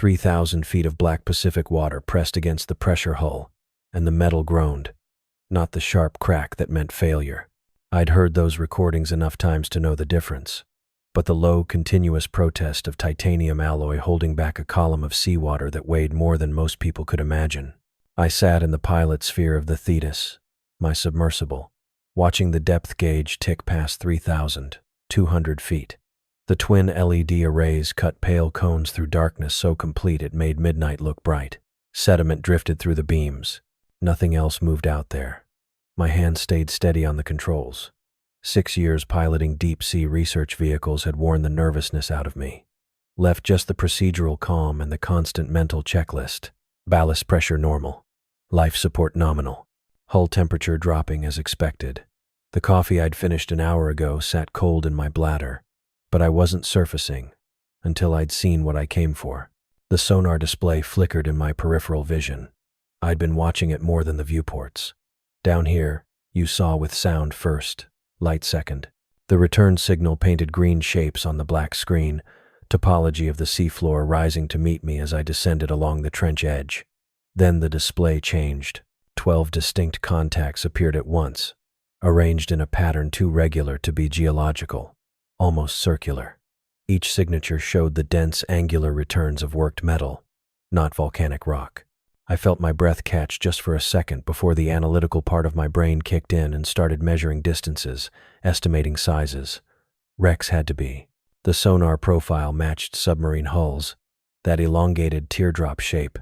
3,000 feet of black Pacific water pressed against the pressure hull, and the metal groaned, not the sharp crack that meant failure. I'd heard those recordings enough times to know the difference, but the low, continuous protest of titanium alloy holding back a column of seawater that weighed more than most people could imagine. I sat in the pilot sphere of the Thetis, my submersible, watching the depth gauge tick past 3,200 feet. The twin LED arrays cut pale cones through darkness so complete it made midnight look bright. Sediment drifted through the beams. Nothing else moved out there. My hand stayed steady on the controls. 6 years piloting deep-sea research vehicles had worn the nervousness out of me. Left just the procedural calm and the constant mental checklist. Ballast pressure normal. Life support nominal. Hull temperature dropping as expected. The coffee I'd finished an hour ago sat cold in my bladder, but I wasn't surfacing until I'd seen what I came for. The sonar display flickered in my peripheral vision. I'd been watching it more than the viewports. Down here, you saw with sound first, light second. The return signal painted green shapes on the black screen, topology of the seafloor rising to meet me as I descended along the trench edge. Then the display changed. 12 distinct contacts appeared at once, arranged in a pattern too regular to be geological, almost circular. Each signature showed the dense, angular returns of worked metal, not volcanic rock. I felt my breath catch just for a second before the analytical part of my brain kicked in and started measuring distances, estimating sizes. Wrecks had to be. The sonar profile matched submarine hulls, that elongated teardrop shape,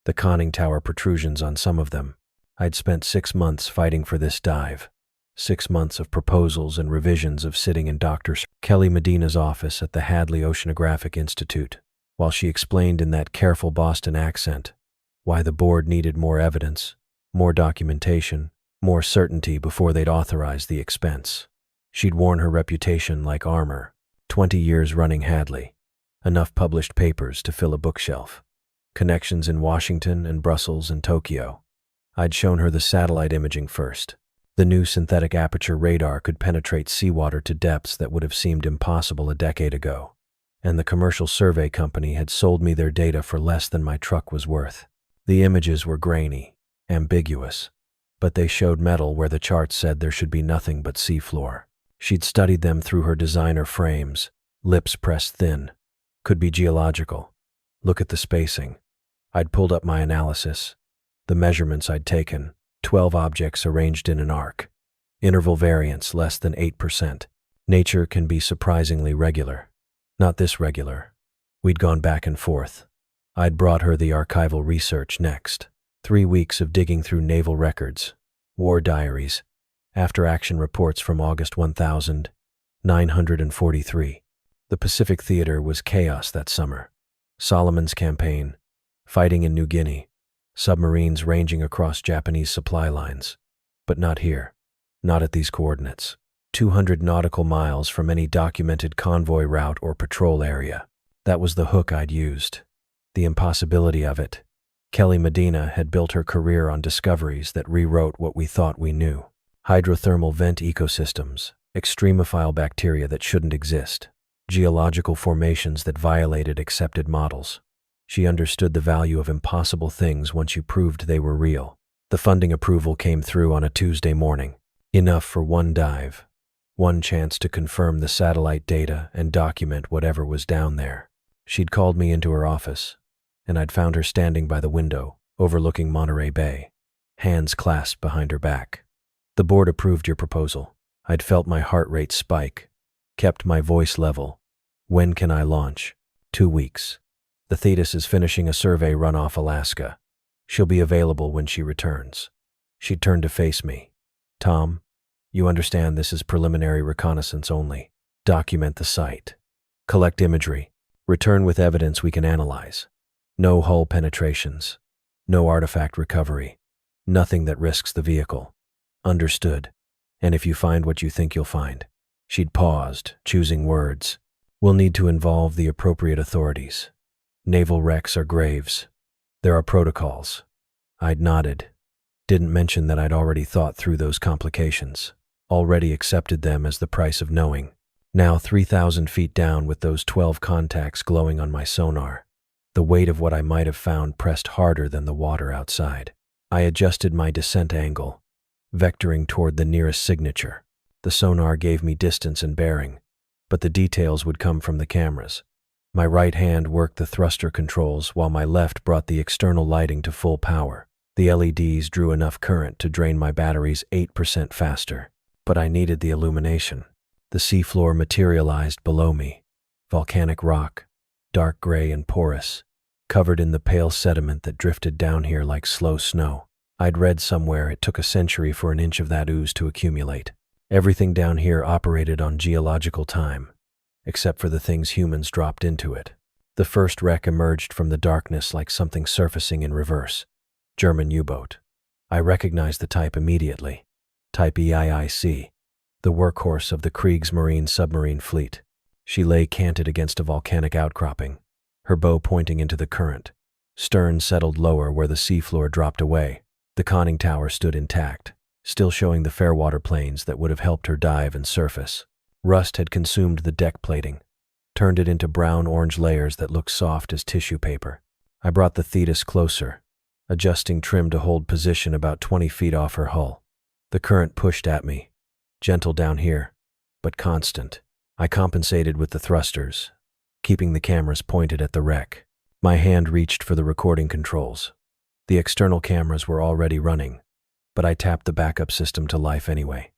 the conning tower protrusions on some of them. I'd spent 6 months fighting for this dive. 6 months of proposals and revisions of sitting in Dr. Kelly Medina's office at the Hadley Oceanographic Institute, while she explained in that careful Boston accent why the board needed more evidence, more documentation, more certainty before they'd authorize the expense. She'd worn her reputation like armor. 20 years running Hadley. Enough published papers to fill a bookshelf. Connections in Washington and Brussels and Tokyo. I'd shown her the satellite imaging first. The new synthetic aperture radar could penetrate seawater to depths that would have seemed impossible a decade ago. And the commercial survey company had sold me their data for less than my truck was worth. The images were grainy, ambiguous, but they showed metal where the charts said there should be nothing but seafloor. She'd studied them through her designer frames, lips pressed thin. Could be geological. Look at the spacing. I'd pulled up my analysis. The measurements I'd taken, 12 objects arranged in an arc. Interval variance less than 8%. Nature can be surprisingly regular. Not this regular. We'd gone back and forth. I'd brought her the archival research next. 3 weeks of digging through naval records, war diaries, after-action reports from August 1943. The Pacific Theater was chaos that summer. Solomon's campaign, fighting in New Guinea, submarines ranging across Japanese supply lines. But not here. Not at these coordinates. 200 nautical miles from any documented convoy route or patrol area. That was the hook I'd used. The impossibility of it. Kelly Medina had built her career on discoveries that rewrote what we thought we knew. Hydrothermal vent ecosystems, extremophile bacteria that shouldn't exist, geological formations that violated accepted models. She understood the value of impossible things once you proved they were real. The funding approval came through on a Tuesday morning. Enough for one dive. One chance to confirm the satellite data and document whatever was down there. She'd called me into her office, and I'd found her standing by the window, overlooking Monterey Bay, hands clasped behind her back. The board approved your proposal. I'd felt my heart rate spike, kept my voice level. When can I launch? 2 weeks. The Thetis is finishing a survey run off Alaska. She'll be available when she returns. She turned to face me. Tom, you understand this is preliminary reconnaissance only. Document the site. Collect imagery. Return with evidence we can analyze. No hull penetrations. No artifact recovery. Nothing that risks the vehicle. Understood. And if you find what you think you'll find. She'd paused, choosing words. We'll need to involve the appropriate authorities. Naval wrecks are graves. There are protocols. I'd nodded. Didn't mention that I'd already thought through those complications. Already accepted them as the price of knowing. Now 3,000 feet down with those 12 contacts glowing on my sonar. The weight of what I might have found pressed harder than the water outside. I adjusted my descent angle, vectoring toward the nearest signature. The sonar gave me distance and bearing, but the details would come from the cameras. My right hand worked the thruster controls while my left brought the external lighting to full power. The LEDs drew enough current to drain my batteries 8% faster, but I needed the illumination. The seafloor materialized below me, volcanic rock, dark gray and porous, covered in the pale sediment that drifted down here like slow snow. I'd read somewhere it took a century for an inch of that ooze to accumulate. Everything down here operated on geological time, except for the things humans dropped into it. The first wreck emerged from the darkness like something surfacing in reverse. German U-boat. I recognized the type immediately. Type EIIC, the workhorse of the Kriegsmarine submarine fleet. She lay canted against a volcanic outcropping, her bow pointing into the current. Stern settled lower where the seafloor dropped away. The conning tower stood intact, still showing the fairwater planes that would have helped her dive and surface. Rust had consumed the deck plating, turned it into brown-orange layers that looked soft as tissue paper. I brought the Thetis closer, adjusting trim to hold position about 20 feet off her hull. The current pushed at me, gentle down here, but constant. I compensated with the thrusters, keeping the cameras pointed at the wreck. My hand reached for the recording controls. The external cameras were already running, but I tapped the backup system to life anyway.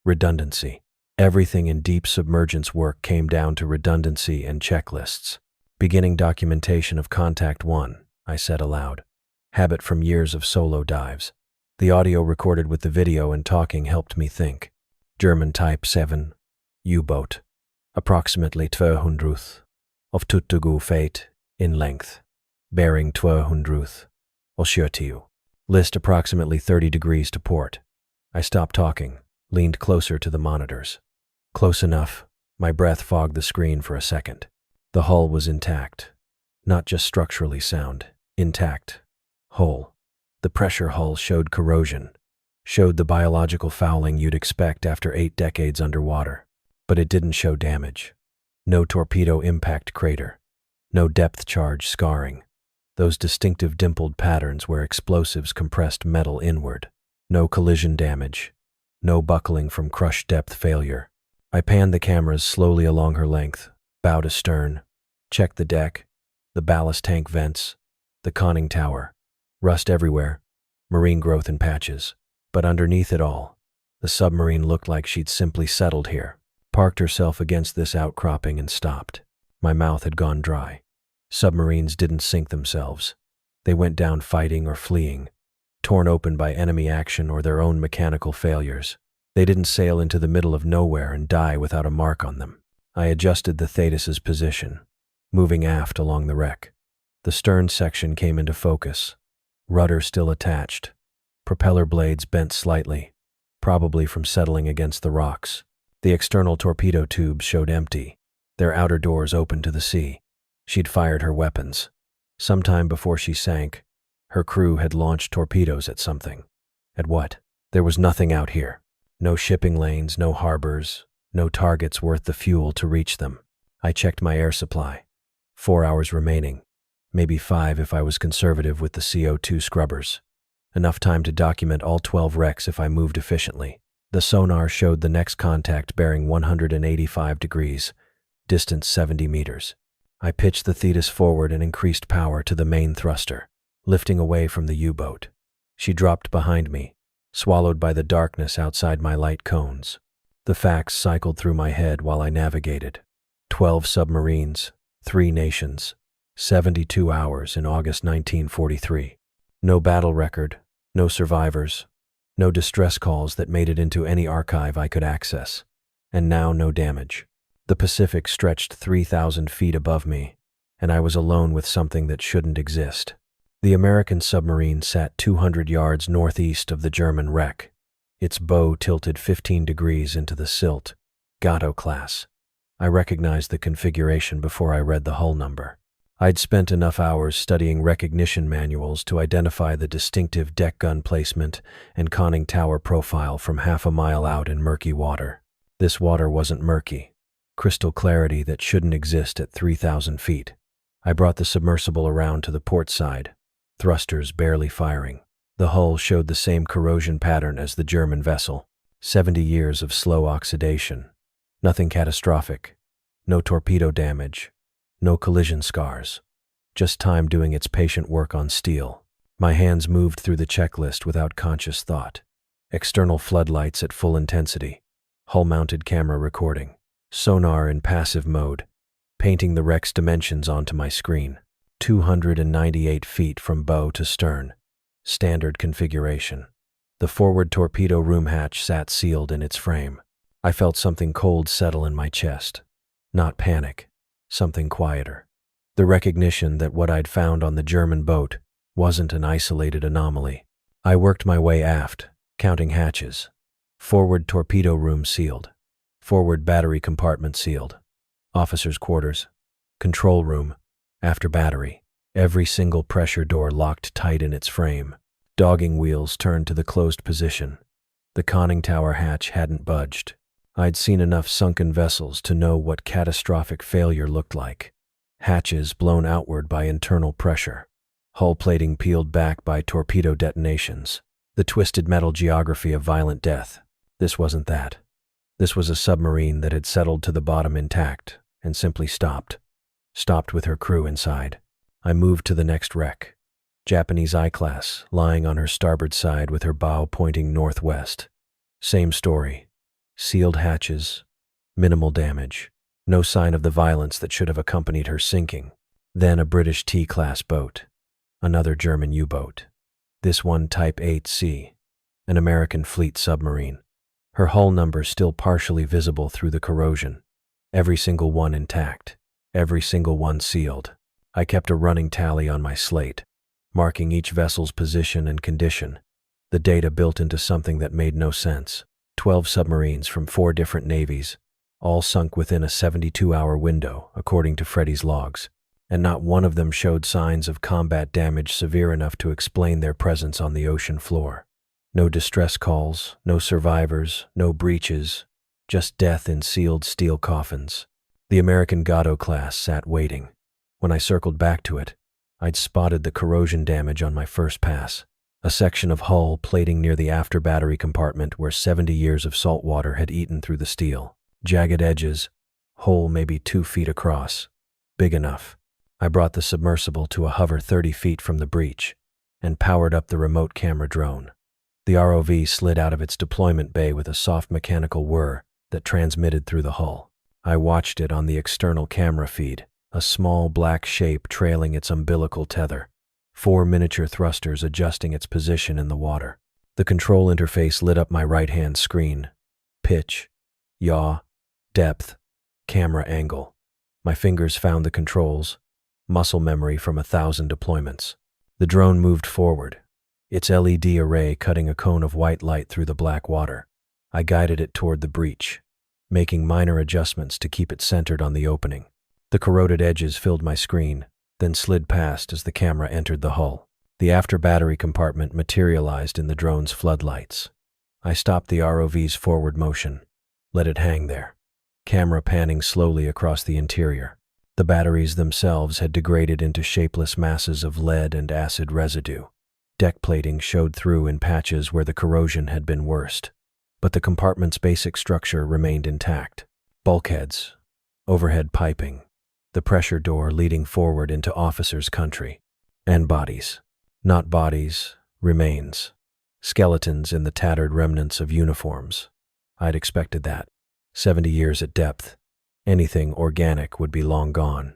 Redundancy. Everything in deep submergence work came down to redundancy and checklists. Beginning documentation of Contact 1, I said aloud. Habit from years of solo dives. The audio recorded with the video and talking helped me think. German Type 7, U-boat. Approximately 200 of Tuttugu feet in length. Bearing 200. Oshutiu. List approximately 30 degrees to port. I stopped talking, leaned closer to the monitors. Close enough. My breath fogged the screen for a second. The hull was intact. Not just structurally sound. Intact. Whole. The pressure hull showed corrosion. Showed the biological fouling you'd expect after 8 decades underwater. But it didn't show damage. No torpedo impact crater. No depth charge scarring. Those distinctive dimpled patterns where explosives compressed metal inward. No collision damage. No buckling from crush depth failure. I panned the cameras slowly along her length, bow to stern, checked the deck, the ballast tank vents, the conning tower. Rust everywhere, marine growth in patches. But underneath it all, the submarine looked like she'd simply settled here. Parked herself against this outcropping and stopped. My mouth had gone dry. Submarines didn't sink themselves. They went down fighting or fleeing, torn open by enemy action or their own mechanical failures. They didn't sail into the middle of nowhere and die without a mark on them. I adjusted the Thetis's position, moving aft along the wreck. The stern section came into focus. Rudder still attached. Propeller blades bent slightly, probably from settling against the rocks. The external torpedo tubes showed empty, their outer doors open to the sea. She'd fired her weapons. Sometime before she sank, her crew had launched torpedoes at something. At what? There was nothing out here. No shipping lanes, no harbors, no targets worth the fuel to reach them. I checked my air supply. 4 hours remaining. Maybe 5 if I was conservative with the CO2 scrubbers. Enough time to document all 12 wrecks if I moved efficiently. The sonar showed the next contact bearing 185 degrees, distance 70 meters. I pitched the Thetis forward and increased power to the main thruster, lifting away from the U-boat. She dropped behind me, swallowed by the darkness outside my light cones. The facts cycled through my head while I navigated. 12 submarines, 3 nations, 72 hours in August 1943. No battle record, no survivors, no distress calls that made it into any archive I could access. And now no damage. The Pacific stretched 3,000 feet above me, and I was alone with something that shouldn't exist. The American submarine sat 200 yards northeast of the German wreck, its bow tilted 15 degrees into the silt. Gatto class. I recognized the configuration before I read the hull number. I'd spent enough hours studying recognition manuals to identify the distinctive deck gun placement and conning tower profile from half a mile out in murky water. This water wasn't murky. Crystal clarity that shouldn't exist at 3,000 feet. I brought the submersible around to the port side, thrusters barely firing. The hull showed the same corrosion pattern as the German vessel. 70 years of slow oxidation. Nothing catastrophic. No torpedo damage. No collision scars. Just time doing its patient work on steel. My hands moved through the checklist without conscious thought. External floodlights at full intensity. Hull-mounted camera recording. Sonar in passive mode, painting the wreck's dimensions onto my screen. 298 feet from bow to stern. Standard configuration. The forward torpedo room hatch sat sealed in its frame. I felt something cold settle in my chest. Not panic. Something quieter. The recognition that what I'd found on the German boat wasn't an isolated anomaly. I worked my way aft, counting hatches. Forward torpedo room sealed. Forward battery compartment sealed. Officers' quarters. Control room. After battery. Every single pressure door locked tight in its frame. Dogging wheels turned to the closed position. The conning tower hatch hadn't budged. I'd seen enough sunken vessels to know what catastrophic failure looked like. Hatches blown outward by internal pressure. Hull plating peeled back by torpedo detonations. The twisted metal geography of violent death. This wasn't that. This was a submarine that had settled to the bottom intact and simply stopped. Stopped with her crew inside. I moved to the next wreck. Japanese I-class, lying on her starboard side with her bow pointing northwest. Same story. Sealed hatches. Minimal damage. No sign of the violence that should have accompanied her sinking. Then a British T-class boat. Another German U-boat. This one Type 8C. An American fleet submarine. Her hull number still partially visible through the corrosion. Every single one intact. Every single one sealed. I kept a running tally on my slate, marking each vessel's position and condition. The data built into something that made no sense. 12 submarines from 4 different navies, all sunk within a 72-hour window, according to Freddy's logs, and not one of them showed signs of combat damage severe enough to explain their presence on the ocean floor. No distress calls, no survivors, no breaches, just death in sealed steel coffins. The American Gatto class sat waiting. When I circled back to it, I'd spotted the corrosion damage on my first pass. A section of hull plating near the after battery compartment where 70 years of salt water had eaten through the steel. Jagged edges, hole maybe 2 feet across. Big enough. I brought the submersible to a hover 30 feet from the breach and powered up the remote camera drone. The ROV slid out of its deployment bay with a soft mechanical whir that transmitted through the hull. I watched it on the external camera feed, a small black shape trailing its umbilical tether. 4 miniature thrusters adjusting its position in the water. The control interface lit up my right-hand screen. Pitch, yaw, depth, camera angle. My fingers found the controls, muscle memory from 1,000 deployments. The drone moved forward, its LED array cutting a cone of white light through the black water. I guided it toward the breach, making minor adjustments to keep it centered on the opening. The corroded edges filled my screen, then slid past as the camera entered the hull. The after battery compartment materialized in the drone's floodlights. I stopped the ROV's forward motion, let it hang there, camera panning slowly across the interior. The batteries themselves had degraded into shapeless masses of lead and acid residue. Deck plating showed through in patches where the corrosion had been worst, but the compartment's basic structure remained intact. Bulkheads, overhead piping, the pressure door leading forward into officers' country, and bodies. Not bodies, remains. Skeletons in the tattered remnants of uniforms. I'd expected that. 70 years at depth. Anything organic would be long gone,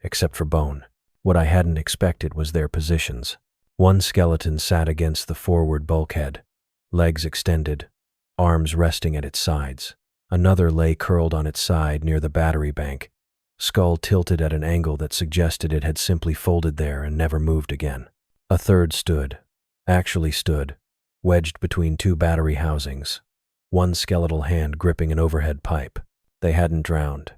except for bone. What I hadn't expected was their positions. One skeleton sat against the forward bulkhead, legs extended, arms resting at its sides. Another lay curled on its side near the battery bank, skull tilted at an angle that suggested it had simply folded there and never moved again. A third stood, wedged between 2 battery housings, one skeletal hand gripping an overhead pipe. They hadn't drowned.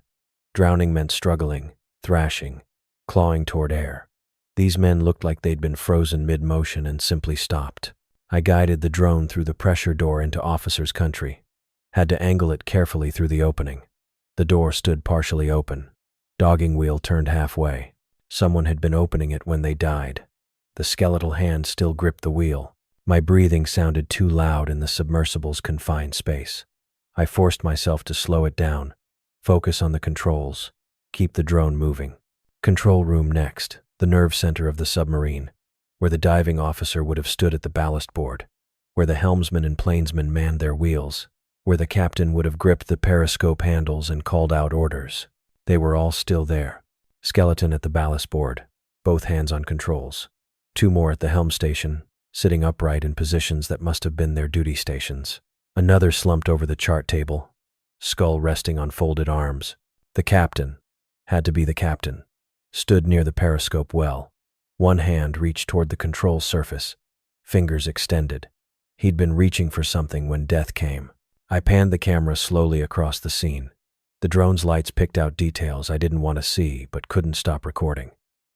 Drowning meant struggling, thrashing, clawing toward air. These men looked like they'd been frozen mid-motion and simply stopped. I guided the drone through the pressure door into officers' country. Had to angle it carefully through the opening. The door stood partially open. Dogging wheel turned halfway. Someone had been opening it when they died. The skeletal hand still gripped the wheel. My breathing sounded too loud in the submersible's confined space. I forced myself to slow it down, focus on the controls, keep the drone moving. Control room next, the nerve center of the submarine, where the diving officer would have stood at the ballast board, where the helmsman and planesman manned their wheels, where the captain would have gripped the periscope handles and called out orders. They were all still there. Skeleton at the ballast board, both hands on controls. Two more at the helm station, sitting upright in positions that must have been their duty stations. Another slumped over the chart table, skull resting on folded arms. The captain, had to be the captain, stood near the periscope well. One hand reached toward the control surface, fingers extended. He'd been reaching for something when death came. I panned the camera slowly across the scene. The drone's lights picked out details I didn't want to see but couldn't stop recording.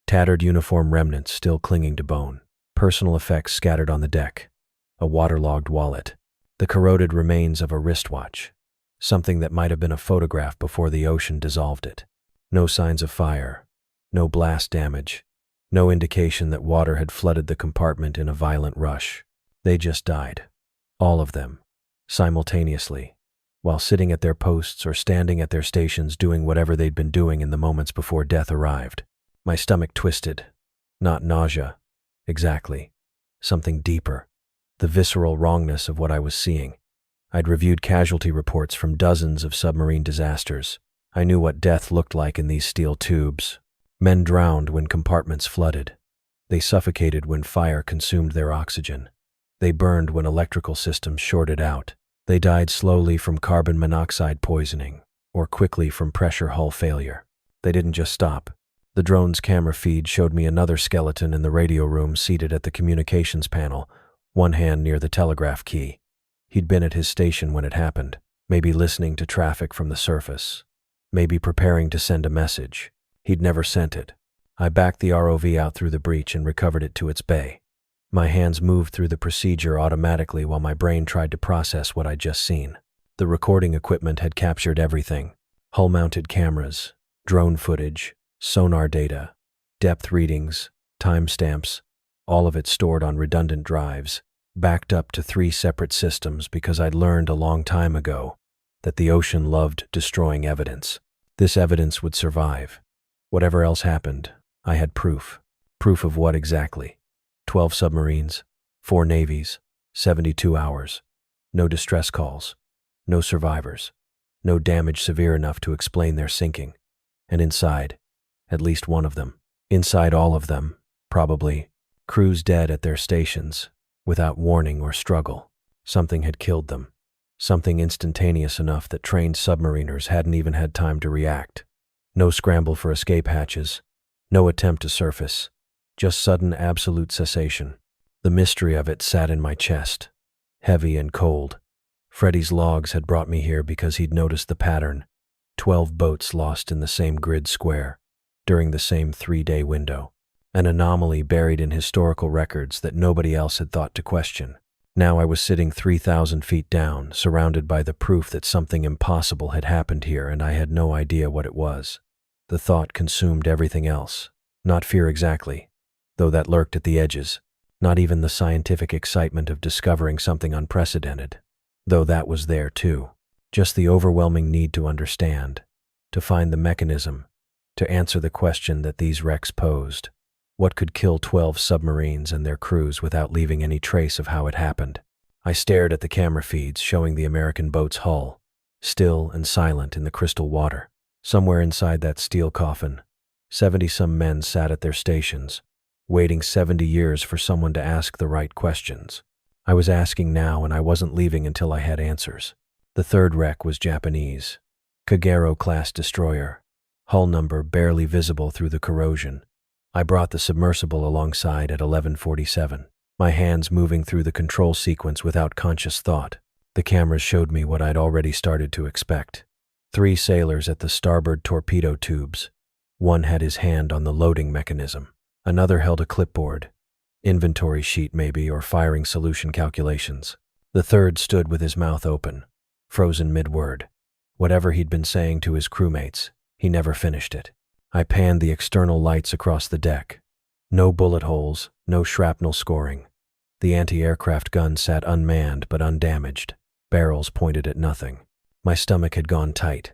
Tattered uniform remnants still clinging to bone. Personal effects scattered on the deck. A waterlogged wallet. The corroded remains of a wristwatch. Something that might have been a photograph before the ocean dissolved it. No signs of fire. No blast damage. No indication that water had flooded the compartment in a violent rush. They just died. All of them. Simultaneously. While sitting at their posts or standing at their stations doing whatever they'd been doing in the moments before death arrived. My stomach twisted. Not nausea. Exactly. Something deeper. The visceral wrongness of what I was seeing. I'd reviewed casualty reports from dozens of submarine disasters. I knew what death looked like in these steel tubes. Men drowned when compartments flooded. They suffocated when fire consumed their oxygen. They burned when electrical systems shorted out. They died slowly from carbon monoxide poisoning, or quickly from pressure hull failure. They didn't just stop. The drone's camera feed showed me another skeleton in the radio room seated at the communications panel, one hand near the telegraph key. He'd been at his station when it happened, maybe listening to traffic from the surface, maybe preparing to send a message. He'd never sent it. I backed the ROV out through the breach and recovered it to its bay. My hands moved through the procedure automatically while my brain tried to process what I'd just seen. The recording equipment had captured everything. Hull-mounted cameras, drone footage, sonar data, depth readings, timestamps, all of it stored on redundant drives, backed up to 3 separate systems because I'd learned a long time ago that the ocean loved destroying evidence. This evidence would survive. Whatever else happened, I had proof. Proof of what exactly? 12 submarines, 4 navies, 72 hours, no distress calls, no survivors, no damage severe enough to explain their sinking. And inside, at least one of them, inside all of them, probably, crews dead at their stations, without warning or struggle. Something had killed them. Something instantaneous enough that trained submariners hadn't even had time to react. No scramble for escape hatches, no attempt to surface. Just sudden absolute cessation. The mystery of it sat in my chest, heavy and cold. Freddy's logs had brought me here because he'd noticed the pattern. 12 boats lost in the same grid square, during the same 3-day window. An anomaly buried in historical records that nobody else had thought to question. Now I was sitting 3,000 feet down, surrounded by the proof that something impossible had happened here, and I had no idea what it was. The thought consumed everything else. Not fear exactly, though that lurked at the edges. Not even the scientific excitement of discovering something unprecedented, though that was there too. Just the overwhelming need to understand, to find the mechanism, to answer the question that these wrecks posed. What could kill 12 submarines and their crews without leaving any trace of how it happened? I stared at the camera feeds showing the American boat's hull, still and silent in the crystal water. Somewhere inside that steel coffin, 70-some men sat at their stations, waiting 70 years for someone to ask the right questions. I was asking now, and I wasn't leaving until I had answers. The third wreck was Japanese. Kagero-class destroyer. Hull number barely visible through the corrosion. I brought the submersible alongside at 11:47, my hands moving through the control sequence without conscious thought. The cameras showed me what I'd already started to expect. 3 sailors at the starboard torpedo tubes. One had his hand on the loading mechanism. Another held a clipboard, inventory sheet maybe, or firing solution calculations. The third stood with his mouth open, frozen mid-word. Whatever he'd been saying to his crewmates, he never finished it. I panned the external lights across the deck. No bullet holes, no shrapnel scoring. The anti-aircraft gun sat unmanned but undamaged, barrels pointed at nothing. My stomach had gone tight.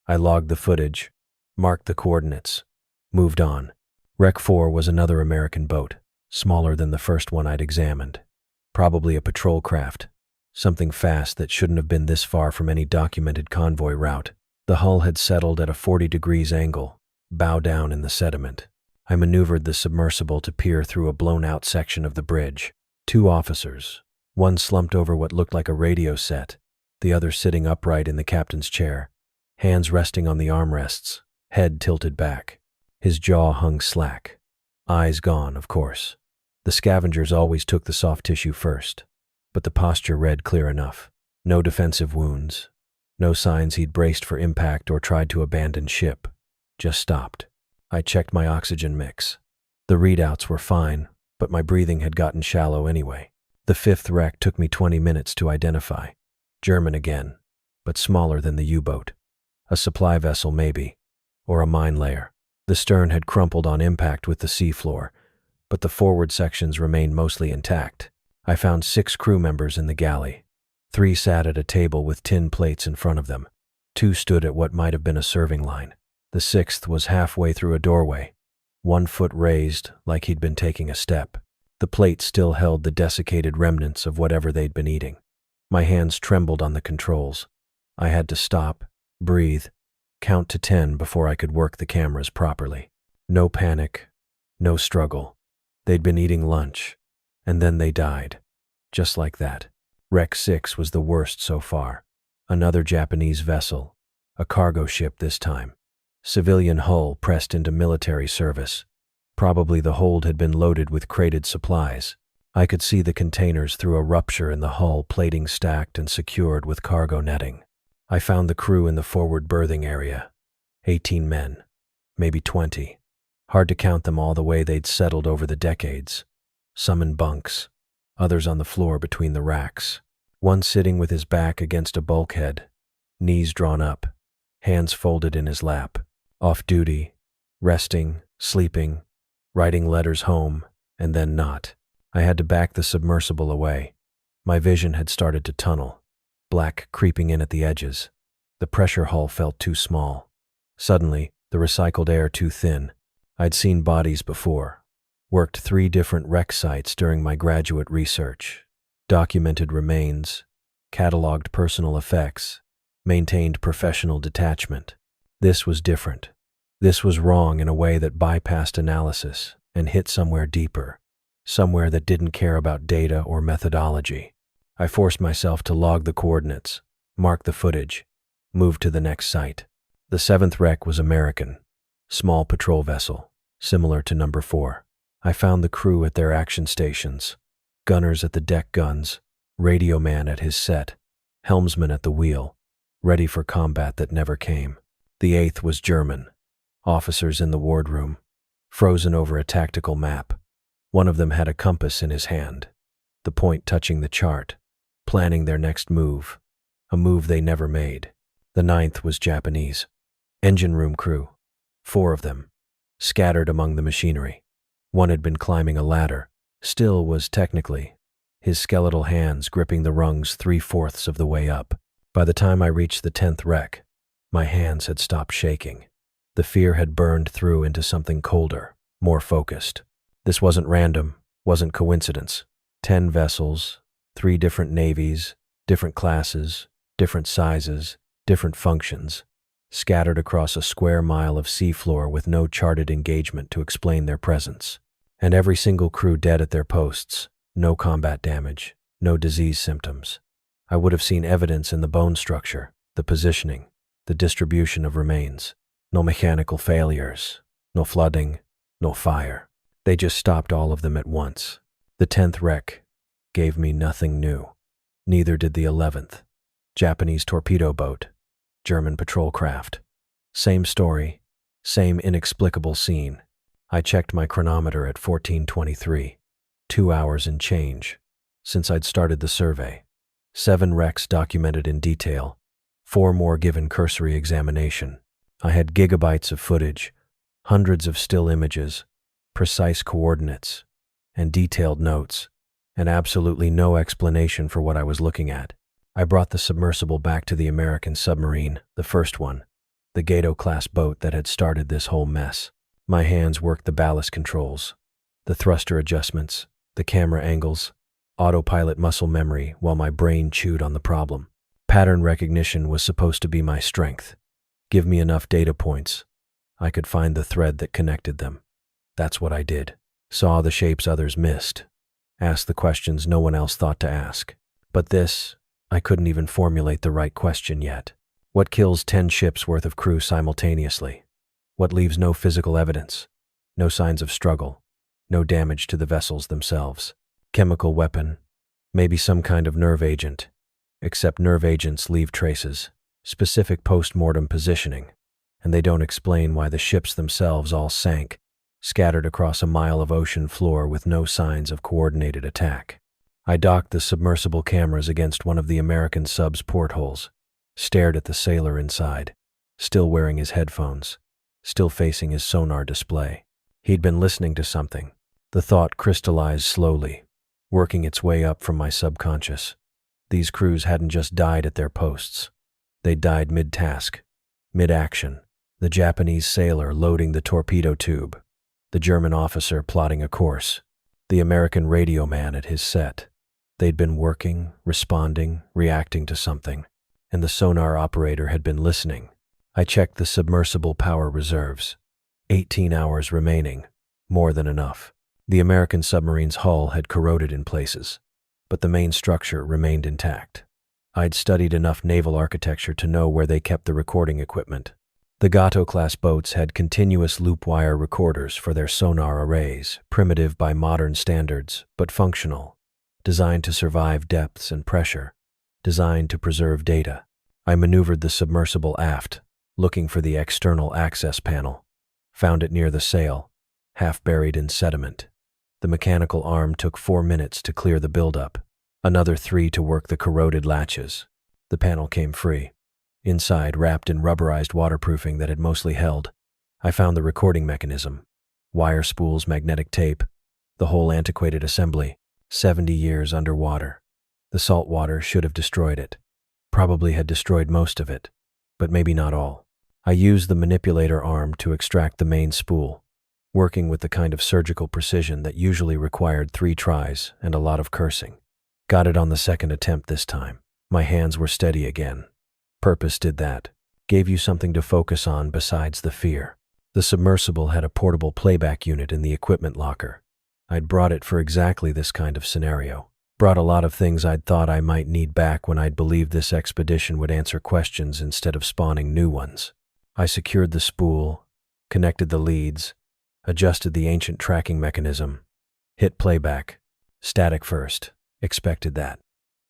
I logged the footage, marked the coordinates, moved on. Wreck 4 was another American boat, smaller than the first one I'd examined. Probably a patrol craft, something fast that shouldn't have been this far from any documented convoy route. The hull had settled at a 40 degrees angle, bow down in the sediment. I maneuvered the submersible to peer through a blown-out section of the bridge. 2 officers, one slumped over what looked like a radio set, the other sitting upright in the captain's chair, hands resting on the armrests, head tilted back. His jaw hung slack. Eyes gone, of course. The scavengers always took the soft tissue first, but the posture read clear enough. No defensive wounds. No signs he'd braced for impact or tried to abandon ship. Just stopped. I checked my oxygen mix. The readouts were fine, but my breathing had gotten shallow anyway. The 5th wreck took me 20 minutes to identify. German again, but smaller than the U-boat. A supply vessel maybe, or a mine layer. The stern had crumpled on impact with the seafloor, but the forward sections remained mostly intact. I found 6 crew members in the galley. 3 sat at a table with tin plates in front of them. 2 stood at what might have been a serving line. The 6th was halfway through a doorway, 1 foot raised like he'd been taking a step. The plate still held the desiccated remnants of whatever they'd been eating. My hands trembled on the controls. I had to stop, breathe, count to 10 before I could work the cameras properly. No panic, no struggle. They'd been eating lunch, and then they died. Just like that. Wreck 6 was the worst so far. Another Japanese vessel, a cargo ship this time. Civilian hull pressed into military service. Probably the hold had been loaded with crated supplies. I could see the containers through a rupture in the hull, plating stacked and secured with cargo netting. I found the crew in the forward berthing area. 18 men, maybe 20. Hard to count them all the way they'd settled over the decades. Some in bunks, others on the floor between the racks. One sitting with his back against a bulkhead, knees drawn up, hands folded in his lap. Off duty, resting, sleeping, writing letters home, and then not. I had to back the submersible away. My vision had started to tunnel, black creeping in at the edges. The pressure hull felt too small. Suddenly, the recycled air too thin. I'd seen bodies before, worked 3 different wreck sites during my graduate research, documented remains, cataloged personal effects, maintained professional detachment. This was different. This was wrong in a way that bypassed analysis and hit somewhere deeper, somewhere that didn't care about data or methodology. I forced myself to log the coordinates, mark the footage, move to the next site. The 7th wreck was American, small patrol vessel, similar to number 4. I found the crew at their action stations, gunners at the deck guns, radio man at his set, helmsman at the wheel, ready for combat that never came. The 8th was German, officers in the wardroom, frozen over a tactical map. One of them had a compass in his hand, the point touching the chart, planning their next move, a move they never made. The 9th was Japanese, engine room crew, 4 of them, scattered among the machinery. One had been climbing a ladder, still was technically, his skeletal hands gripping the rungs 3/4 of the way up. By the time I reached the 10th wreck, my hands had stopped shaking. The fear had burned through into something colder, more focused. This wasn't random, wasn't coincidence. 10 vessels, 3 different navies, different classes, different sizes, different functions, scattered across a square mile of seafloor with no charted engagement to explain their presence. And every single crew dead at their posts, no combat damage, no disease symptoms. I would have seen evidence in the bone structure, the positioning, the distribution of remains. No mechanical failures, no flooding, no fire. They just stopped all of them at once. The 10th wreck gave me nothing new. Neither did the 11th. Japanese torpedo boat, German patrol craft. Same story, same inexplicable scene. I checked my chronometer at 14:23, 2 hours and change, since I'd started the survey. 7 wrecks documented in detail, 4 more given cursory examination. I had gigabytes of footage, Hundreds of still images, precise coordinates, and detailed notes, and absolutely no explanation for what I was looking at. I brought the submersible back to the American submarine, the first one, the Gato-class boat that had started this whole mess. My hands worked the ballast controls, the thruster adjustments, the camera angles, autopilot muscle memory while my brain chewed on the problem. Pattern recognition was supposed to be my strength. Give me enough data points, I could find the thread that connected them. That's what I did. Saw the shapes others missed. Asked the questions no one else thought to ask. But this, I couldn't even formulate the right question yet. What kills 10 ships worth of crew simultaneously? What leaves no physical evidence? No signs of struggle? No damage to the vessels themselves? Chemical weapon? Maybe some kind of nerve agent. Except nerve agents leave traces, specific post-mortem positioning, and they don't explain why the ships themselves all sank, scattered across a mile of ocean floor with no signs of coordinated attack. I docked the submersible cameras against one of the American sub's portholes, stared at the sailor inside, still wearing his headphones, still facing his sonar display. He'd been listening to something. The thought crystallized slowly, working its way up from my subconscious. These crews hadn't just died at their posts. They died mid-task, mid-action. The Japanese sailor loading the torpedo tube, the German officer plotting a course, the American radio man at his set. They'd been working, responding, reacting to something, and the sonar operator had been listening. I checked the submersible power reserves. 18 hours remaining, more than enough. The American submarine's hull had corroded in places, but the main structure remained intact. I'd studied enough naval architecture to know where they kept the recording equipment. The Gato-class boats had continuous loop-wire recorders for their sonar arrays, primitive by modern standards, but functional, designed to survive depths and pressure, designed to preserve data. I maneuvered the submersible aft, looking for the external access panel. Found it near the sail, half buried in sediment. The mechanical arm took 4 minutes to clear the buildup, another 3 to work the corroded latches. The panel came free. Inside, wrapped in rubberized waterproofing that had mostly held, I found the recording mechanism. Wire spools, magnetic tape, the whole antiquated assembly, 70 years underwater. The salt water should have destroyed it. Probably had destroyed most of it, but maybe not all. I used the manipulator arm to extract the main spool, working with the kind of surgical precision that usually required 3 tries and a lot of cursing. Got it on the second attempt this time. My hands were steady again. Purpose did that. Gave you something to focus on besides the fear. The submersible had a portable playback unit in the equipment locker. I'd brought it for exactly this kind of scenario. Brought a lot of things I'd thought I might need back when I'd believed this expedition would answer questions instead of spawning new ones. I secured the spool, connected the leads, adjusted the ancient tracking mechanism, hit playback, static first, expected that.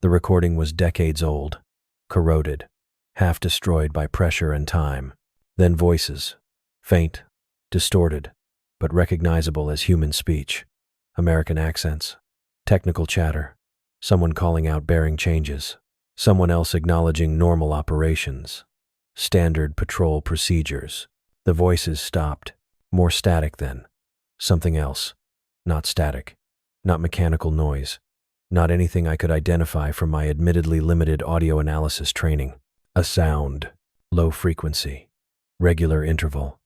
The recording was decades old, corroded, half destroyed by pressure and time. Then voices, faint, distorted, but recognizable as human speech. American accents, technical chatter, someone calling out bearing changes, someone else acknowledging normal operations, standard patrol procedures. The voices stopped, more static then. Something else, not static, not mechanical noise, not anything I could identify from my admittedly limited audio analysis training. A sound, low frequency, regular interval,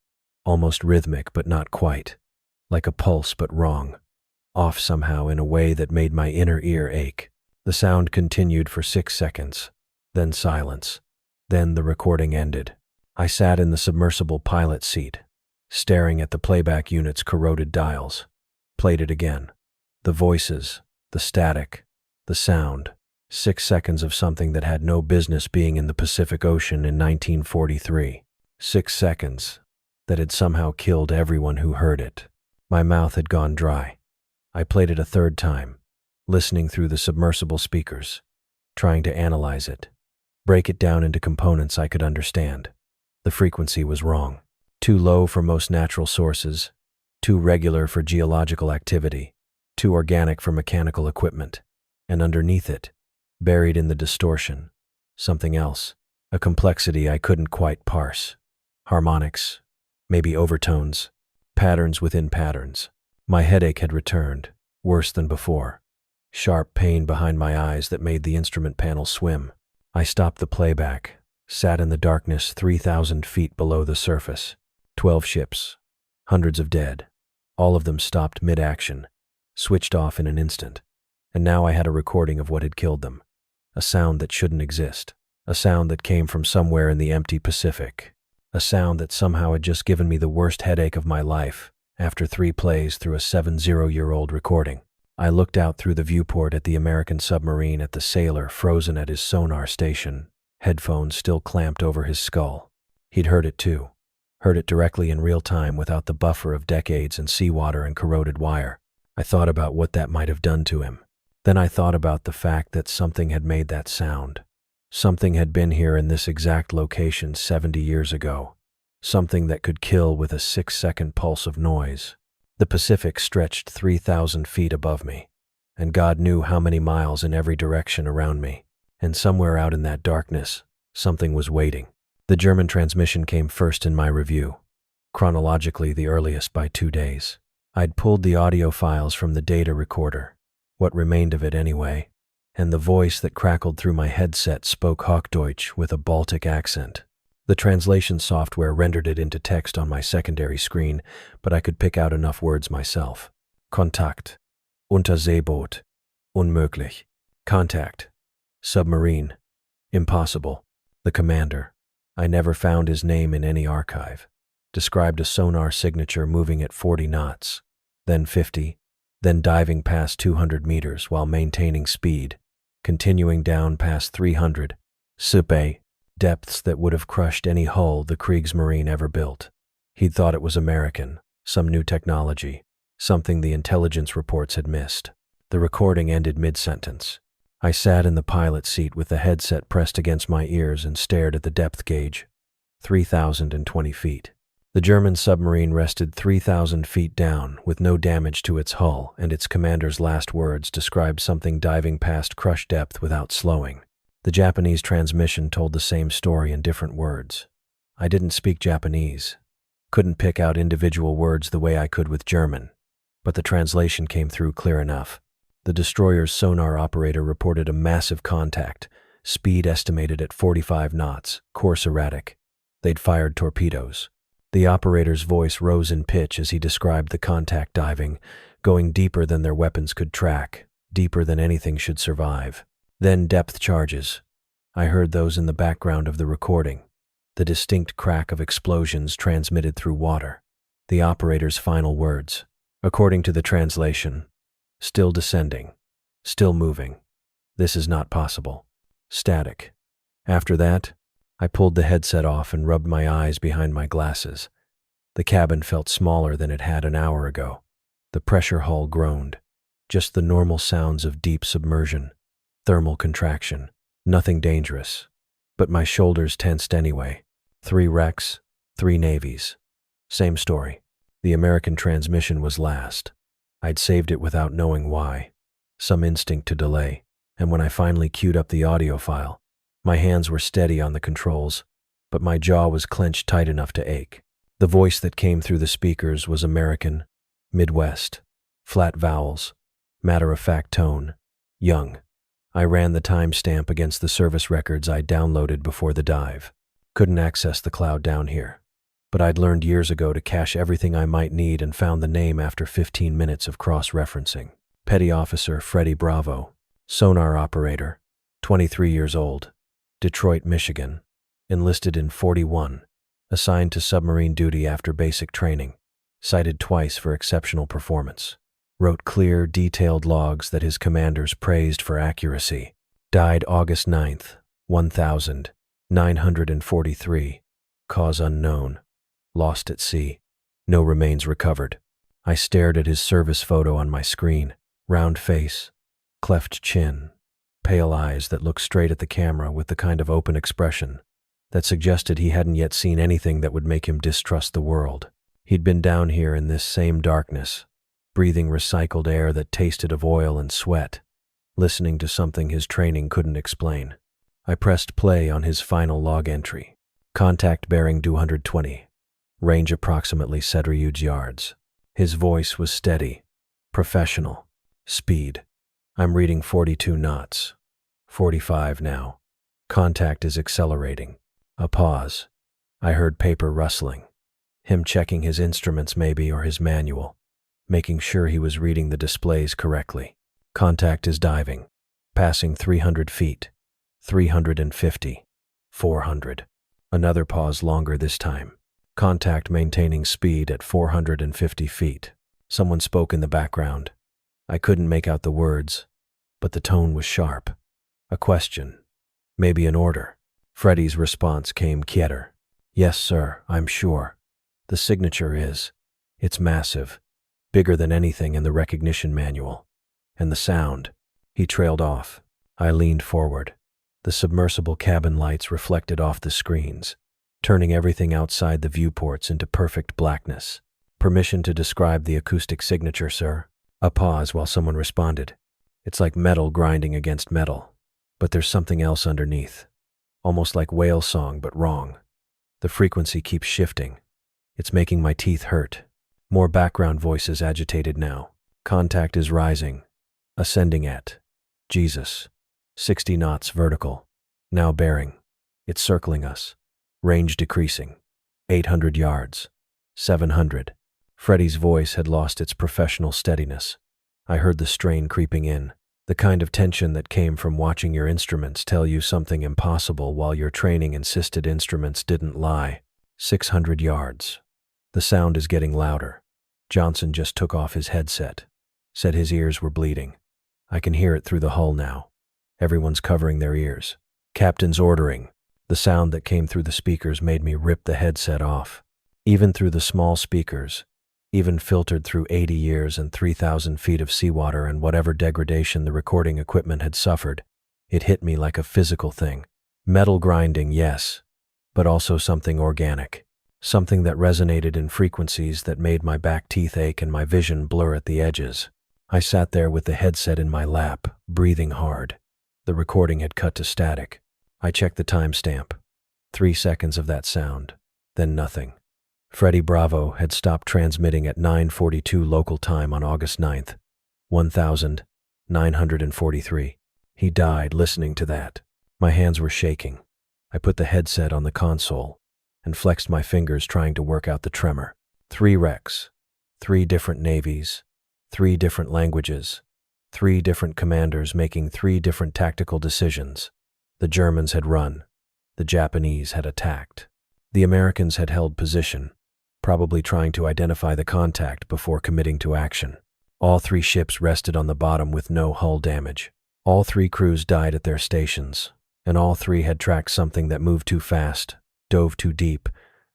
almost rhythmic but not quite, like a pulse but wrong, off somehow in a way that made my inner ear ache. The sound continued for 6 seconds, then silence. Then the recording ended. I sat in the submersible pilot seat, staring at the playback unit's corroded dials. Played it again. The voices, the static, the sound. 6 seconds of something that had no business being in the Pacific Ocean in 1943. 6 seconds that had somehow killed everyone who heard it. My mouth had gone dry. I played it a 3rd time, listening through the submersible speakers, trying to analyze it, break it down into components I could understand. The frequency was wrong. Too low for most natural sources, too regular for geological activity, too organic for mechanical equipment. And underneath it, buried in the distortion, something else, a complexity I couldn't quite parse. Harmonics, maybe overtones, Patterns within patterns. My headache had returned, worse than before. Sharp pain behind my eyes that made the instrument panel swim. I stopped the playback, sat in the darkness 3,000 feet below the surface. 12 ships, hundreds of dead. All of them stopped mid-action, switched off in an instant. And now I had a recording of what had killed them. A sound that shouldn't exist. A sound that came from somewhere in the empty Pacific. A sound that somehow had just given me the worst headache of my life after 3 plays through a 70-year-old recording. I looked out through the viewport at the American submarine, at the sailor frozen at his sonar station, headphones still clamped over his skull. He'd heard it too. Heard it directly in real time without the buffer of decades and seawater and corroded wire. I thought about what that might have done to him. Then I thought about the fact that something had made that sound. Something had been here in this exact location 70 years ago. Something that could kill with a 6-second pulse of noise. The Pacific stretched 3,000 feet above me, and God knew how many miles in every direction around me. And somewhere out in that darkness, something was waiting. The German transmission came first in my review, chronologically the earliest by 2 days. I'd pulled the audio files from the data recorder, what remained of it anyway, and the voice that crackled through my headset spoke Hochdeutsch with a Baltic accent. The translation software rendered it into text on my secondary screen, but I could pick out enough words myself. Kontakt. Unterseeboot. Unmöglich. Contact. Submarine. Impossible. The commander. I never found his name in any archive. Described a sonar signature moving at 40 knots, then 50, then diving past 200 meters while maintaining speed, continuing down past 300. Suppe. Depths that would have crushed any hull the Kriegsmarine ever built. He'd thought it was American, some new technology, something the intelligence reports had missed. The recording ended mid-sentence. I sat in the pilot seat with the headset pressed against my ears and stared at the depth gauge. 3,020 feet. The German submarine rested 3,000 feet down with no damage to its hull, and its commander's last words described something diving past crush depth without slowing. The Japanese transmission told the same story in different words. I didn't speak Japanese, couldn't pick out individual words the way I could with German, but the translation came through clear enough. The destroyer's sonar operator reported a massive contact, speed estimated at 45 knots, course erratic. They'd fired torpedoes. The operator's voice rose in pitch as he described the contact diving, going deeper than their weapons could track, deeper than anything should survive. Then depth charges. I heard those in the background of the recording. The distinct crack of explosions transmitted through water. The operator's final words. According to the translation, still descending. Still moving. This is not possible. Static. After that, I pulled the headset off and rubbed my eyes behind my glasses. The cabin felt smaller than it had an hour ago. The pressure hull groaned. Just the normal sounds of deep submersion. Thermal contraction. Nothing dangerous. But my shoulders tensed anyway. 3 wrecks, 3 navies. Same story. The American transmission was last. I'd saved it without knowing why. Some instinct to delay. And when I finally queued up the audio file, my hands were steady on the controls, but my jaw was clenched tight enough to ache. The voice that came through the speakers was American, Midwest, flat vowels, matter-of-fact tone, young. I ran the timestamp against the service records I downloaded before the dive. Couldn't access the cloud down here, but I'd learned years ago to cache everything I might need and found the name after 15 minutes of cross-referencing. Petty Officer Freddy Bravo, sonar operator, 23 years old, Detroit, Michigan, enlisted in 41, assigned to submarine duty after basic training, cited twice for exceptional performance. Wrote clear, detailed logs that his commanders praised for accuracy. Died August 9th, 1943. Cause unknown. Lost at sea. No remains recovered. I stared at his service photo on my screen. Round face, cleft chin, pale eyes that looked straight at the camera with the kind of open expression that suggested he hadn't yet seen anything that would make him distrust the world. He'd been down here in this same darkness, breathing recycled air that tasted of oil and sweat, listening to something his training couldn't explain. I pressed play on his final log entry. Contact bearing 220. Range approximately 70 yards. His voice was steady, professional. Speed. I'm reading 42 knots. 45 now. Contact is accelerating. A pause. I heard paper rustling. Him checking his instruments maybe, or his manual. Making sure he was reading the displays correctly. Contact is diving. Passing 300 feet. 350. 400. Another pause, longer this time. Contact maintaining speed at 450 feet. Someone spoke in the background. I couldn't make out the words, but the tone was sharp. A question. Maybe an order. Freddy's response came quieter. Yes, sir, I'm sure. The signature is. It's massive. Bigger than anything in the recognition manual. And the sound. He trailed off. I leaned forward. The submersible cabin lights reflected off the screens, turning everything outside the viewports into perfect blackness. Permission to describe the acoustic signature, sir? A pause while someone responded. It's like metal grinding against metal. But there's something else underneath. Almost like whale song, but wrong. The frequency keeps shifting. It's making my teeth hurt. More background voices agitated now. Contact is rising. Ascending at. Jesus. 60 knots vertical. Now bearing. It's circling us. Range decreasing. 800 yards. 700. Freddy's voice had lost its professional steadiness. I heard the strain creeping in. The kind of tension that came from watching your instruments tell you something impossible while your training insisted instruments didn't lie. 600 yards. The sound is getting louder. Johnson just took off his headset. Said his ears were bleeding. I can hear it through the hull now. Everyone's covering their ears. Captain's ordering. The sound that came through the speakers made me rip the headset off. Even through the small speakers, even filtered through 80 years and 3,000 feet of seawater and whatever degradation the recording equipment had suffered, it hit me like a physical thing. Metal grinding, yes, but also something organic. Something that resonated in frequencies that made my back teeth ache and my vision blur at the edges. I sat there with the headset in my lap, breathing hard. The recording had cut to static. I checked the timestamp. 3 seconds of that sound, then nothing. Freddy Bravo had stopped transmitting at 9:42 local time on August 9th, 1943. He died listening to that. My hands were shaking. I put the headset on the console and flexed my fingers trying to work out the tremor. 3 wrecks, 3 different navies, 3 different languages, 3 different commanders making 3 different tactical decisions. The Germans had run. The Japanese had attacked. The Americans had held position, probably trying to identify the contact before committing to action. All 3 ships rested on the bottom with no hull damage. All 3 crews died at their stations, and all 3 had tracked something that moved too fast, dove too deep,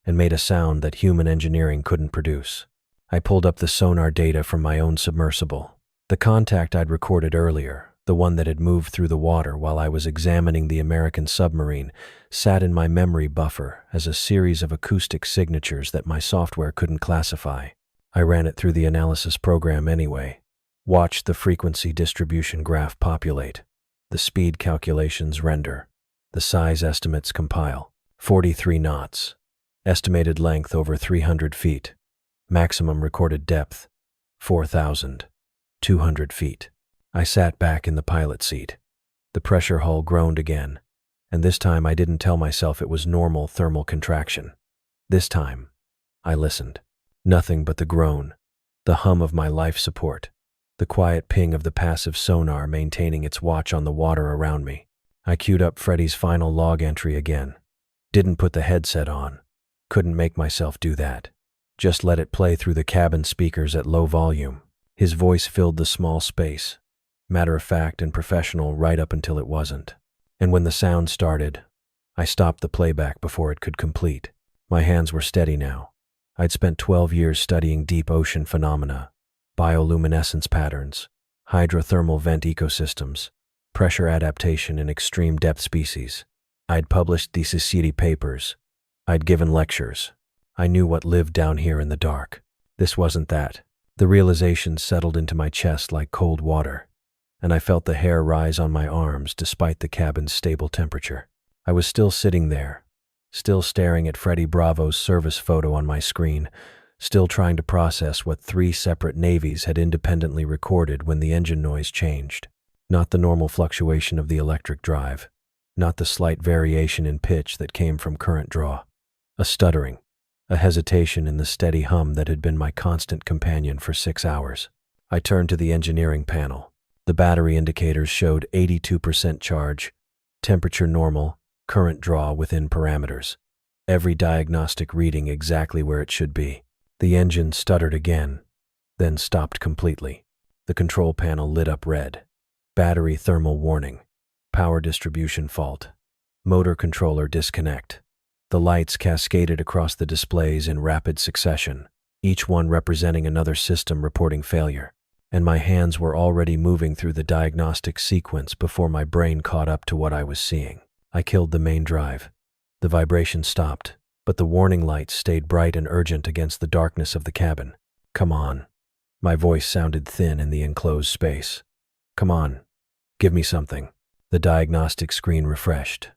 and made a sound that human engineering couldn't produce. I pulled up the sonar data from my own submersible. The contact I'd recorded earlier, the one that had moved through the water while I was examining the American submarine, sat in my memory buffer as a series of acoustic signatures that my software couldn't classify. I ran it through the analysis program anyway. Watched the frequency distribution graph populate. The speed calculations render. The size estimates compile. 43 knots. Estimated length over 300 feet. Maximum recorded depth, 4,200 feet. I sat back in the pilot seat. The pressure hull groaned again, and this time I didn't tell myself it was normal thermal contraction. This time, I listened. Nothing but the groan, the hum of my life support, the quiet ping of the passive sonar maintaining its watch on the water around me. I queued up Freddy's final log entry again. Didn't put the headset on. Couldn't make myself do that. Just let it play through the cabin speakers at low volume. His voice filled the small space. Matter-of-fact and professional right up until it wasn't. And when the sound started, I stopped the playback before it could complete. My hands were steady now. I'd spent 12 years studying deep ocean phenomena, bioluminescence patterns, hydrothermal vent ecosystems, pressure adaptation in extreme depth species. I'd published thesis papers. I'd given lectures. I knew what lived down here in the dark. This wasn't that. The realization settled into my chest like cold water, and I felt the hair rise on my arms despite the cabin's stable temperature. I was still sitting there, still staring at Freddy Bravo's service photo on my screen, still trying to process what 3 separate navies had independently recorded when the engine noise changed. Not the normal fluctuation of the electric drive, not the slight variation in pitch that came from current draw. A stuttering, a hesitation in the steady hum that had been my constant companion for 6 hours. I turned to the engineering panel. The battery indicators showed 82% charge, temperature normal, current draw within parameters. Every diagnostic reading exactly where it should be. The engine stuttered again, then stopped completely. The control panel lit up red. Battery thermal warning. Power distribution fault. Motor controller disconnect. The lights cascaded across the displays in rapid succession, each one representing another system reporting failure. And my hands were already moving through the diagnostic sequence before my brain caught up to what I was seeing. I killed the main drive. The vibration stopped, but the warning lights stayed bright and urgent against the darkness of the cabin. Come on. My voice sounded thin in the enclosed space. Come on. Give me something. The diagnostic screen refreshed.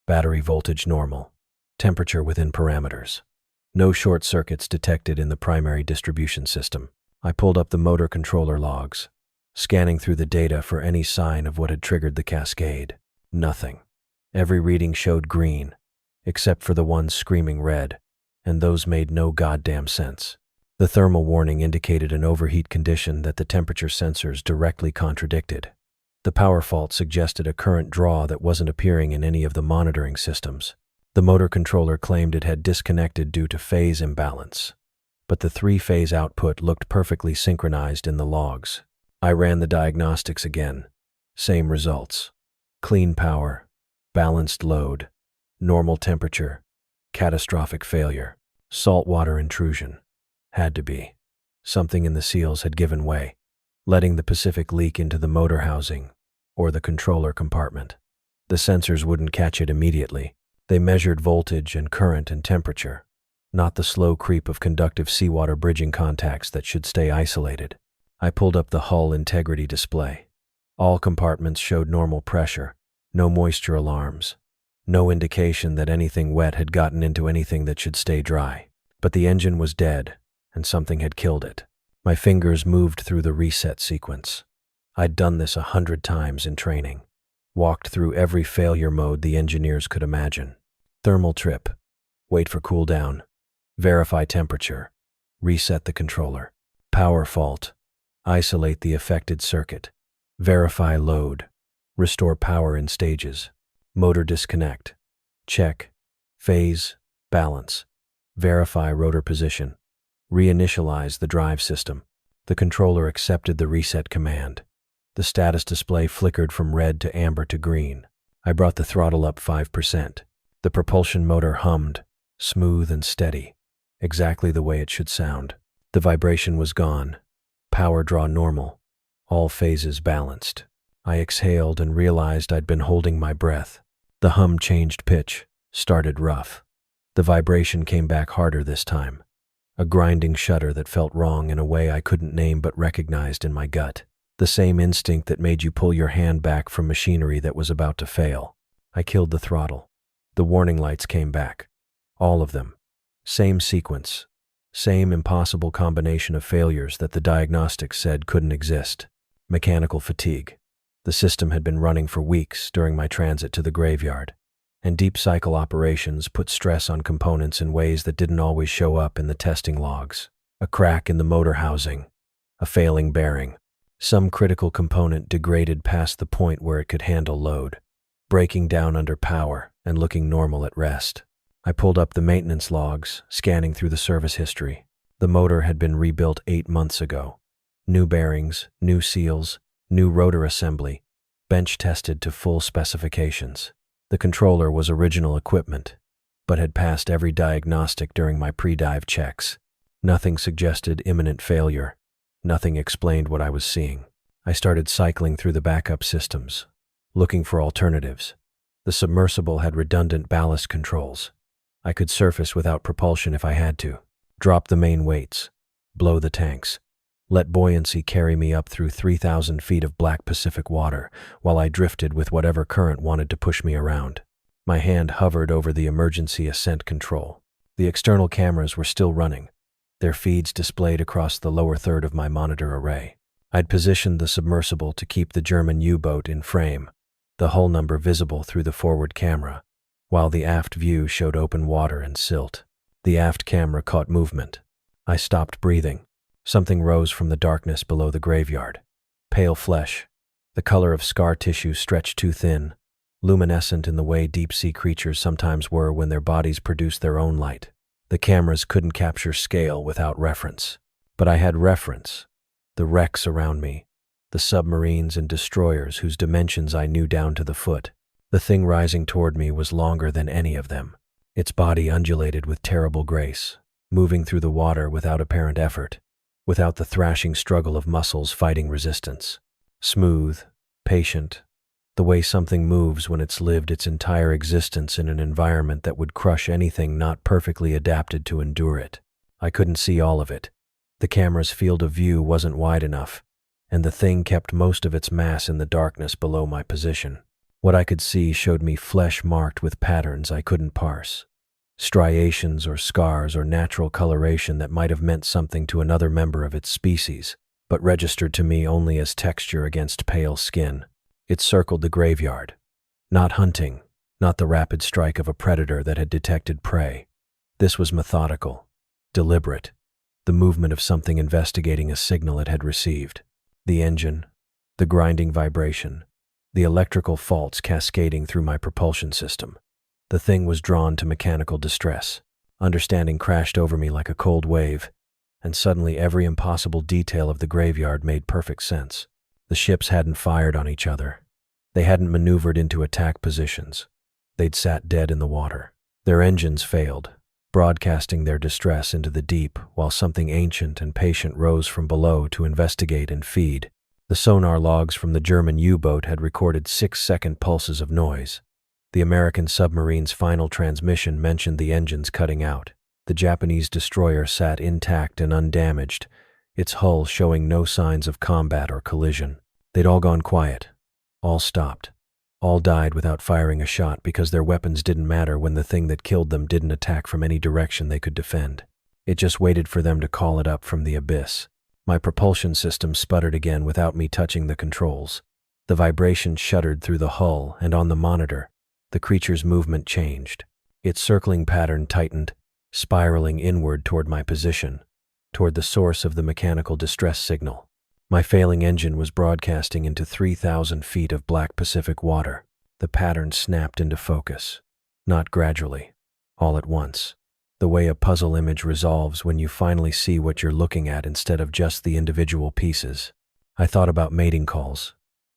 Battery voltage normal. Temperature within parameters. No short circuits detected in the primary distribution system. I pulled up the motor controller logs, scanning through the data for any sign of what had triggered the cascade. Nothing. Every reading showed green, except for the ones screaming red, and those made no goddamn sense. The thermal warning indicated an overheat condition that the temperature sensors directly contradicted. The power fault suggested a current draw that wasn't appearing in any of the monitoring systems. The motor controller claimed it had disconnected due to phase imbalance, but the 3-phase output looked perfectly synchronized in the logs. I ran the diagnostics again. Same results. Clean power, balanced load, normal temperature, catastrophic failure, saltwater intrusion. Had to be. Something in the seals had given way, letting the Pacific leak into the motor housing or the controller compartment. The sensors wouldn't catch it immediately. They measured voltage and current and temperature, not the slow creep of conductive seawater bridging contacts that should stay isolated. I pulled up the hull integrity display. All compartments showed normal pressure, no moisture alarms, no indication that anything wet had gotten into anything that should stay dry. But the engine was dead, and something had killed it. My fingers moved through the reset sequence. I'd done this 100 times in training, walked through every failure mode the engineers could imagine. Thermal trip, wait for cool down, verify temperature, reset the controller, power fault, isolate the affected circuit, verify load, restore power in stages, motor disconnect, check, phase, balance, verify rotor position, reinitialize the drive system. The controller accepted the reset command. The status display flickered from red to amber to green. I brought the throttle up 5%. The propulsion motor hummed, smooth and steady, exactly the way it should sound. The vibration was gone. Power draw normal. All phases balanced. I exhaled and realized I'd been holding my breath. The hum changed pitch, started rough. The vibration came back harder this time. A grinding shudder that felt wrong in a way I couldn't name but recognized in my gut. The same instinct that made you pull your hand back from machinery that was about to fail. I killed the throttle. The warning lights came back. All of them. Same sequence. Same impossible combination of failures that the diagnostics said couldn't exist. Mechanical fatigue. The system had been running for weeks during my transit to the graveyard, and deep cycle operations put stress on components in ways that didn't always show up in the testing logs. A crack in the motor housing, a failing bearing, some critical component degraded past the point where it could handle load, breaking down under power and looking normal at rest. I pulled up the maintenance logs, scanning through the service history. The motor had been rebuilt 8 months ago. New bearings, new seals, new rotor assembly, bench tested to full specifications. The controller was original equipment, but had passed every diagnostic during my pre-dive checks. Nothing suggested imminent failure. Nothing explained what I was seeing. I started cycling through the backup systems, looking for alternatives. The submersible had redundant ballast controls. I could surface without propulsion if I had to. Drop the main weights. Blow the tanks. Let buoyancy carry me up through 3,000 feet of black Pacific water while I drifted with whatever current wanted to push me around. My hand hovered over the emergency ascent control. The external cameras were still running, their feeds displayed across the lower third of my monitor array. I'd positioned the submersible to keep the German U-boat in frame, the hull number visible through the forward camera, while the aft view showed open water and silt. The aft camera caught movement. I stopped breathing. Something rose from the darkness below the graveyard. Pale flesh, the color of scar tissue stretched too thin, luminescent in the way deep-sea creatures sometimes were when their bodies produced their own light. The cameras couldn't capture scale without reference. But I had reference. The wrecks around me, the submarines and destroyers whose dimensions I knew down to the foot. The thing rising toward me was longer than any of them. Its body undulated with terrible grace, moving through the water without apparent effort, without the thrashing struggle of muscles fighting resistance. Smooth, patient, the way something moves when it's lived its entire existence in an environment that would crush anything not perfectly adapted to endure it. I couldn't see all of it. The camera's field of view wasn't wide enough, and the thing kept most of its mass in the darkness below my position. What I could see showed me flesh marked with patterns I couldn't parse. Striations or scars or natural coloration that might have meant something to another member of its species, but registered to me only as texture against pale skin. It circled the graveyard. Not hunting, not the rapid strike of a predator that had detected prey. This was methodical, deliberate, the movement of something investigating a signal it had received. The engine, the grinding vibration, the electrical faults cascading through my propulsion system. The thing was drawn to mechanical distress. Understanding crashed over me like a cold wave, and suddenly every impossible detail of the graveyard made perfect sense. The ships hadn't fired on each other. They hadn't maneuvered into attack positions. They'd sat dead in the water. Their engines failed, broadcasting their distress into the deep, while something ancient and patient rose from below to investigate and feed. The sonar logs from the German U-boat had recorded 6-second pulses of noise. The American submarine's final transmission mentioned the engines cutting out. The Japanese destroyer sat intact and undamaged, its hull showing no signs of combat or collision. They'd all gone quiet. All stopped. All died without firing a shot because their weapons didn't matter when the thing that killed them didn't attack from any direction they could defend. It just waited for them to call it up from the abyss. My propulsion system sputtered again without me touching the controls. The vibration shuddered through the hull, and on the monitor, the creature's movement changed. Its circling pattern tightened, spiraling inward toward my position, toward the source of the mechanical distress signal. My failing engine was broadcasting into 3,000 feet of black Pacific water. The pattern snapped into focus. Not gradually, all at once. The way a puzzle image resolves when you finally see what you're looking at instead of just the individual pieces. I thought about mating calls,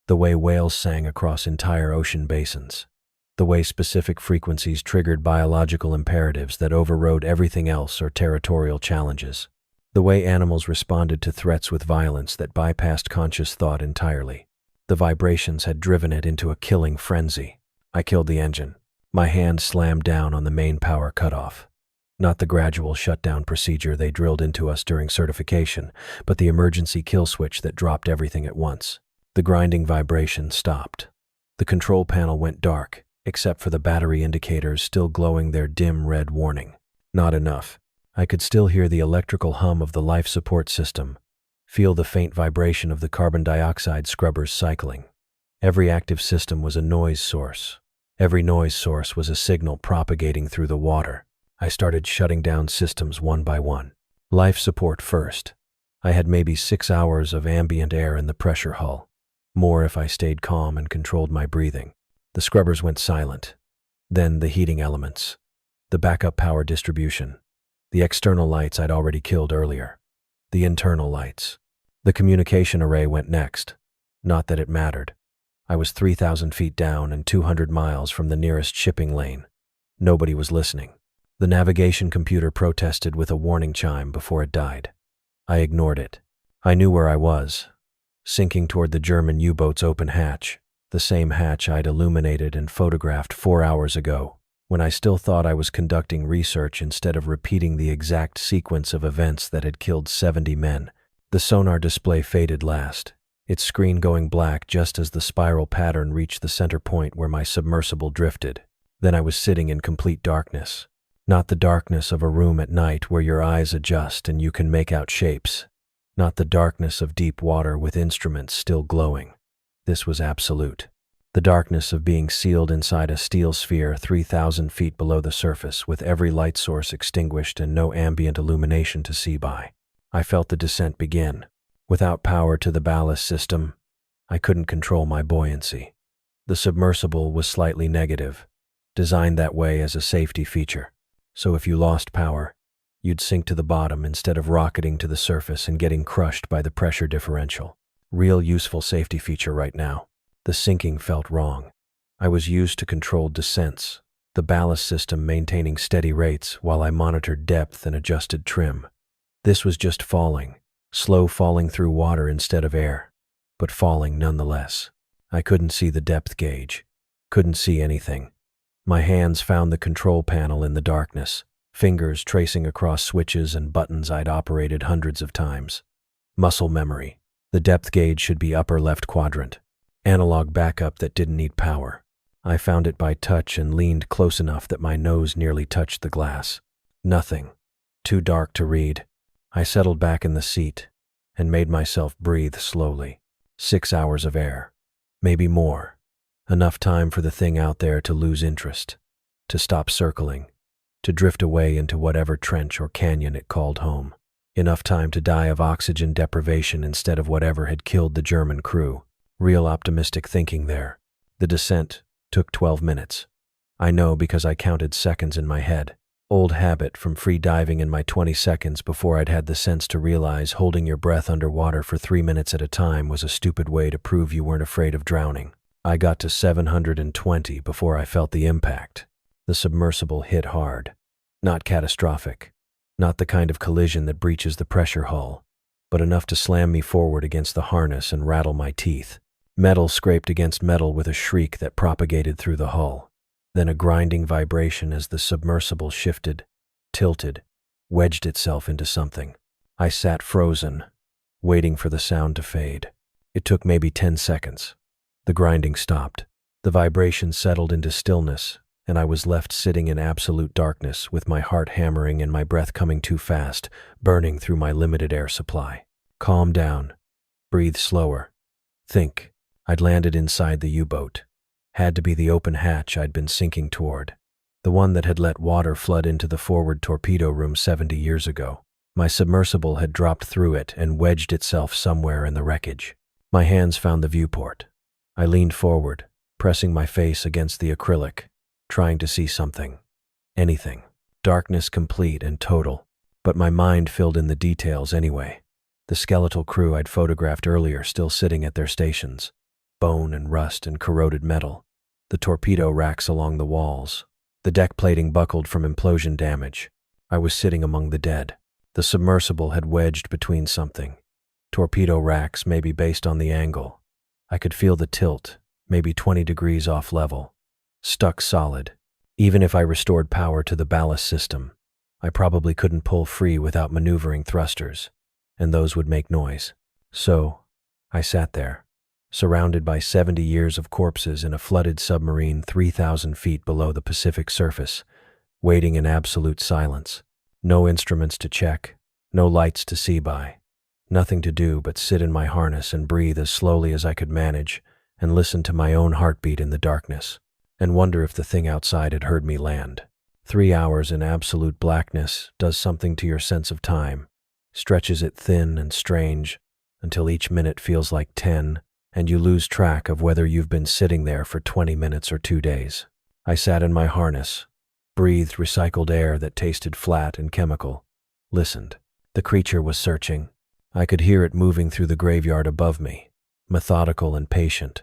the way whales sang across entire ocean basins, the way specific frequencies triggered biological imperatives that overrode everything else or territorial challenges, the way animals responded to threats with violence that bypassed conscious thought entirely. The vibrations had driven it into a killing frenzy. I killed the engine. My hand slammed down on the main power cutoff. Not the gradual shutdown procedure they drilled into us during certification, but the emergency kill switch that dropped everything at once. The grinding vibration stopped. The control panel went dark, except for the battery indicators still glowing their dim red warning. Not enough. I could still hear the electrical hum of the life support system, feel the faint vibration of the carbon dioxide scrubbers cycling. Every active system was a noise source. Every noise source was a signal propagating through the water. I started shutting down systems one by one. Life support first. I had maybe 6 hours of ambient air in the pressure hull. More if I stayed calm and controlled my breathing. The scrubbers went silent. Then the heating elements. The backup power distribution. The external lights I'd already killed earlier. The internal lights. The communication array went next. Not that it mattered. I was 3,000 feet down and 200 miles from the nearest shipping lane. Nobody was listening. The navigation computer protested with a warning chime before it died. I ignored it. I knew where I was, sinking toward the German U-boat's open hatch, the same hatch I'd illuminated and photographed 4 hours ago, when I still thought I was conducting research instead of repeating the exact sequence of events that had killed 70 men. The sonar display faded last, its screen going black just as the spiral pattern reached the center point where my submersible drifted. Then I was sitting in complete darkness. Not the darkness of a room at night where your eyes adjust and you can make out shapes. Not the darkness of deep water with instruments still glowing. This was absolute. The darkness of being sealed inside a steel sphere 3,000 feet below the surface with every light source extinguished and no ambient illumination to see by. I felt the descent begin. Without power to the ballast system, I couldn't control my buoyancy. The submersible was slightly negative, designed that way as a safety feature. So if you lost power, you'd sink to the bottom instead of rocketing to the surface and getting crushed by the pressure differential. Real useful safety feature right now. The sinking felt wrong. I was used to controlled descents, the ballast system maintaining steady rates while I monitored depth and adjusted trim. This was just falling, slow falling through water instead of air, but falling nonetheless. I couldn't see the depth gauge, couldn't see anything. My hands found the control panel in the darkness, fingers tracing across switches and buttons I'd operated hundreds of times. Muscle memory. The depth gauge should be upper left quadrant. Analog backup that didn't need power. I found it by touch and leaned close enough that my nose nearly touched the glass. Nothing. Too dark to read. I settled back in the seat and made myself breathe slowly. 6 hours of air. Maybe more. Enough time for the thing out there to lose interest, to stop circling, to drift away into whatever trench or canyon it called home. Enough time to die of oxygen deprivation instead of whatever had killed the German crew. Real optimistic thinking there. The descent took 12 minutes. I know because I counted seconds in my head. Old habit from free diving in my 20 seconds before I'd had the sense to realize holding your breath underwater for 3 minutes at a time was a stupid way to prove you weren't afraid of drowning. I got to 720 before I felt the impact. The submersible hit hard. Not catastrophic. Not the kind of collision that breaches the pressure hull, but enough to slam me forward against the harness and rattle my teeth. Metal scraped against metal with a shriek that propagated through the hull. Then a grinding vibration as the submersible shifted, tilted, wedged itself into something. I sat frozen, waiting for the sound to fade. It took maybe 10 seconds. The grinding stopped. The vibration settled into stillness, and I was left sitting in absolute darkness with my heart hammering and my breath coming too fast, burning through my limited air supply. Calm down. Breathe slower. Think. I'd landed inside the U-boat. Had to be the open hatch I'd been sinking toward. The one that had let water flood into the forward torpedo room 70 years ago. My submersible had dropped through it and wedged itself somewhere in the wreckage. My hands found the viewport. I leaned forward, pressing my face against the acrylic, trying to see something. Anything. Darkness complete and total. But my mind filled in the details anyway. The skeletal crew I'd photographed earlier still sitting at their stations. Bone and rust and corroded metal. The torpedo racks along the walls. The deck plating buckled from implosion damage. I was sitting among the dead. The submersible had wedged between something. Torpedo racks maybe based on the angle. I could feel the tilt, maybe 20 degrees off level. Stuck solid. Even if I restored power to the ballast system, I probably couldn't pull free without maneuvering thrusters, and those would make noise. So, I sat there, surrounded by 70 years of corpses in a flooded submarine 3,000 feet below the Pacific surface, waiting in absolute silence. No instruments to check, no lights to see by. Nothing to do but sit in my harness and breathe as slowly as I could manage and listen to my own heartbeat in the darkness, and wonder if the thing outside had heard me land. 3 hours in absolute blackness does something to your sense of time, stretches it thin and strange until each minute feels like 10, and you lose track of whether you've been sitting there for 20 minutes or 2 days. I sat in my harness, breathed recycled air that tasted flat and chemical, listened. The creature was searching. I could hear it moving through the graveyard above me, methodical and patient,